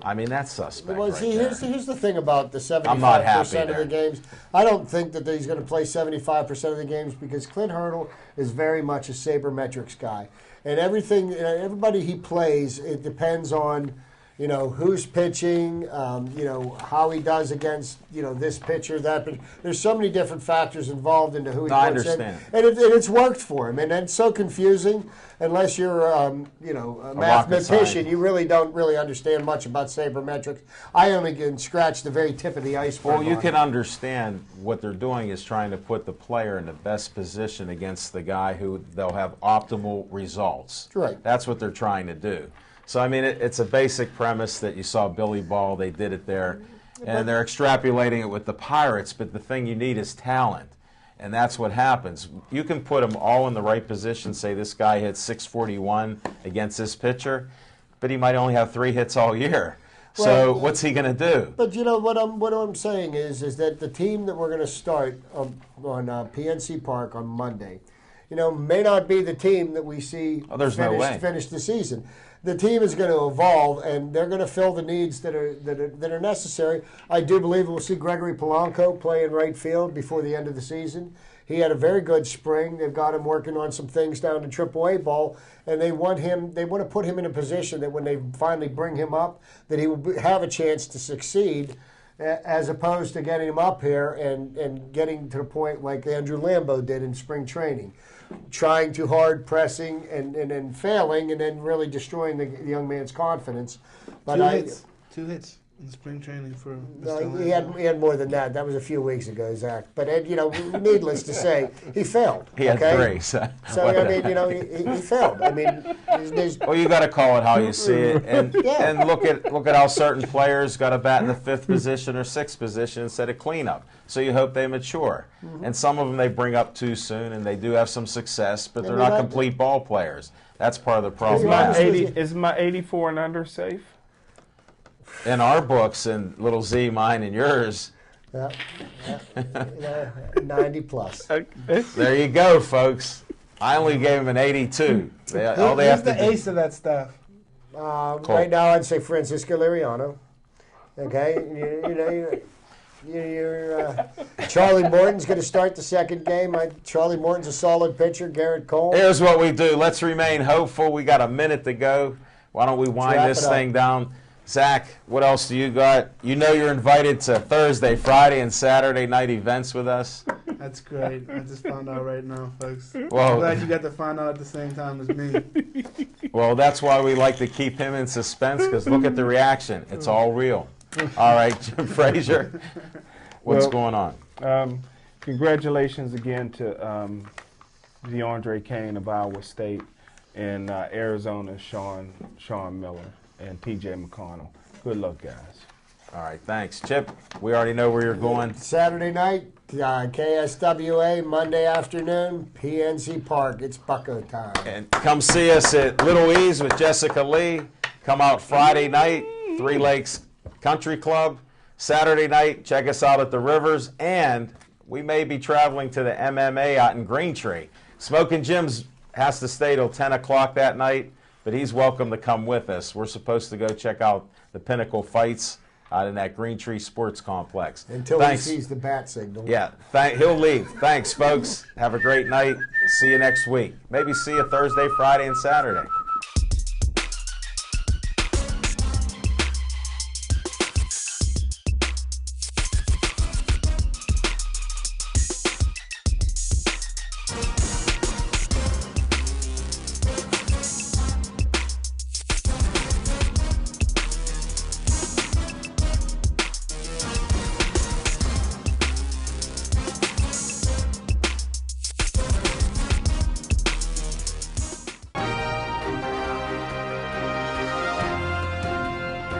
Speaker 1: I mean, that's suspect.
Speaker 4: Well,
Speaker 1: right
Speaker 4: see,
Speaker 1: there.
Speaker 4: here's the thing about the 75%
Speaker 1: I'm not happy
Speaker 4: of the
Speaker 1: there.
Speaker 4: games. I don't think that he's going to play 75% of the games because Clint Hurdle is very much a sabermetrics guy, and everybody he plays, it depends on who's pitching, how he does against this pitcher, that pitcher. There's so many different factors involved into who he
Speaker 1: No, I
Speaker 4: puts
Speaker 1: understand.
Speaker 4: in, and it's worked for him, and it's so confusing unless you're a
Speaker 1: rocket
Speaker 4: mathematician.
Speaker 1: scientist.
Speaker 4: You really don't really understand much about sabermetrics. I only can scratch the very tip of the iceberg.
Speaker 1: Well, you
Speaker 4: on
Speaker 1: can
Speaker 4: it.
Speaker 1: understand what they're doing is trying to put the player in the best position against the guy who they'll have optimal results.
Speaker 4: Right.
Speaker 1: That's what they're trying to do. So, I mean, it's a basic premise that you saw Billy Ball, they did it there, and they're extrapolating it with the Pirates, but the thing you need is talent, and that's what happens. You can put them all in the right position, say this guy hits 641 against this pitcher, but he might only have 3 hits all year. So
Speaker 4: Well,
Speaker 1: what's he going to do?
Speaker 4: But what I'm saying is that the team that we're going to start on PNC Park on Monday, may not be the team that we see
Speaker 1: Oh, there's no way.
Speaker 4: finish the season. The team is going to evolve, and they're going to fill the needs that are necessary. I do believe we'll see Gregory Polanco play in right field before the end of the season. He had a very good spring. They've got him working on some things down to AAA ball, and they want to put him in a position that when they finally bring him up, that he will have a chance to succeed, as opposed to getting him up here and getting to the point like Andrew Lambeau did in spring training. Trying too hard, pressing, and then failing, and then really destroying the young man's confidence. But
Speaker 2: Two hits in spring training for
Speaker 4: no,
Speaker 2: Mr.
Speaker 4: he had more than that. That was a few weeks ago, Zach. But needless to say, he failed.
Speaker 1: He had
Speaker 4: okay?
Speaker 1: 3. So
Speaker 4: So he failed. I mean, there's
Speaker 1: well, you got to call it how you see it, and
Speaker 4: Yeah.
Speaker 1: and look at how certain players got to bat in the 5th position or 6th position instead of cleanup. So you hope they mature, and some of them they bring up too soon, and they do have some success, but they're
Speaker 4: And
Speaker 1: not
Speaker 4: they're not-
Speaker 1: complete ball players. That's part of the
Speaker 4: Is
Speaker 1: problem.
Speaker 4: my 80
Speaker 5: Is my 84 and under safe?
Speaker 1: In our books, and little Z, mine, and yours,
Speaker 4: 90 plus.
Speaker 1: there you go, folks. I only gave him an 82. All they
Speaker 2: Who's
Speaker 1: have to
Speaker 2: the
Speaker 1: do.
Speaker 2: ace of that staff?
Speaker 4: Right now, I'd say Francisco Liriano. Okay, Charlie Morton's going to start the second game. Charlie Morton's a solid pitcher. Garrett Cole.
Speaker 1: Here's what we do. Let's remain hopeful. We got a minute to go. Why don't we wind
Speaker 4: wrap
Speaker 1: this
Speaker 4: it up.
Speaker 1: thing down? Zach, what else do you got? You're invited to Thursday, Friday, and Saturday night events with us.
Speaker 2: That's great. I just found out right now, folks.
Speaker 1: Well-
Speaker 2: I'm glad you got to find out at the same time as me.
Speaker 1: Well, that's why we like to keep him in suspense, because look at the reaction. It's all real. All right, Jim Frazier, what's
Speaker 5: Well-
Speaker 1: going on?
Speaker 5: Congratulations again to DeAndre Kane of Iowa State and Arizona's Sean Miller and T.J. McConnell. Good luck, guys.
Speaker 1: All right, thanks. Chip, we already know where you're going.
Speaker 4: Saturday night, KSWA. Monday afternoon, PNC Park. It's Bucko time.
Speaker 1: And come see us at Little E's with Jessica Lee. Come out Friday night, Three Lakes Country Club. Saturday night, check us out at the Rivers. And we may be traveling to the MMA out in Green Tree. Smoking Jim's has to stay till 10 o'clock that night, but he's welcome to come with us. We're supposed to go check out the Pinnacle fights out in that Green Tree Sports Complex.
Speaker 4: Until
Speaker 1: Thanks.
Speaker 4: he sees the bat signal.
Speaker 1: Yeah, he'll leave. Thanks, folks. Have a great night. See you next week. Maybe see you Thursday, Friday, and Saturday.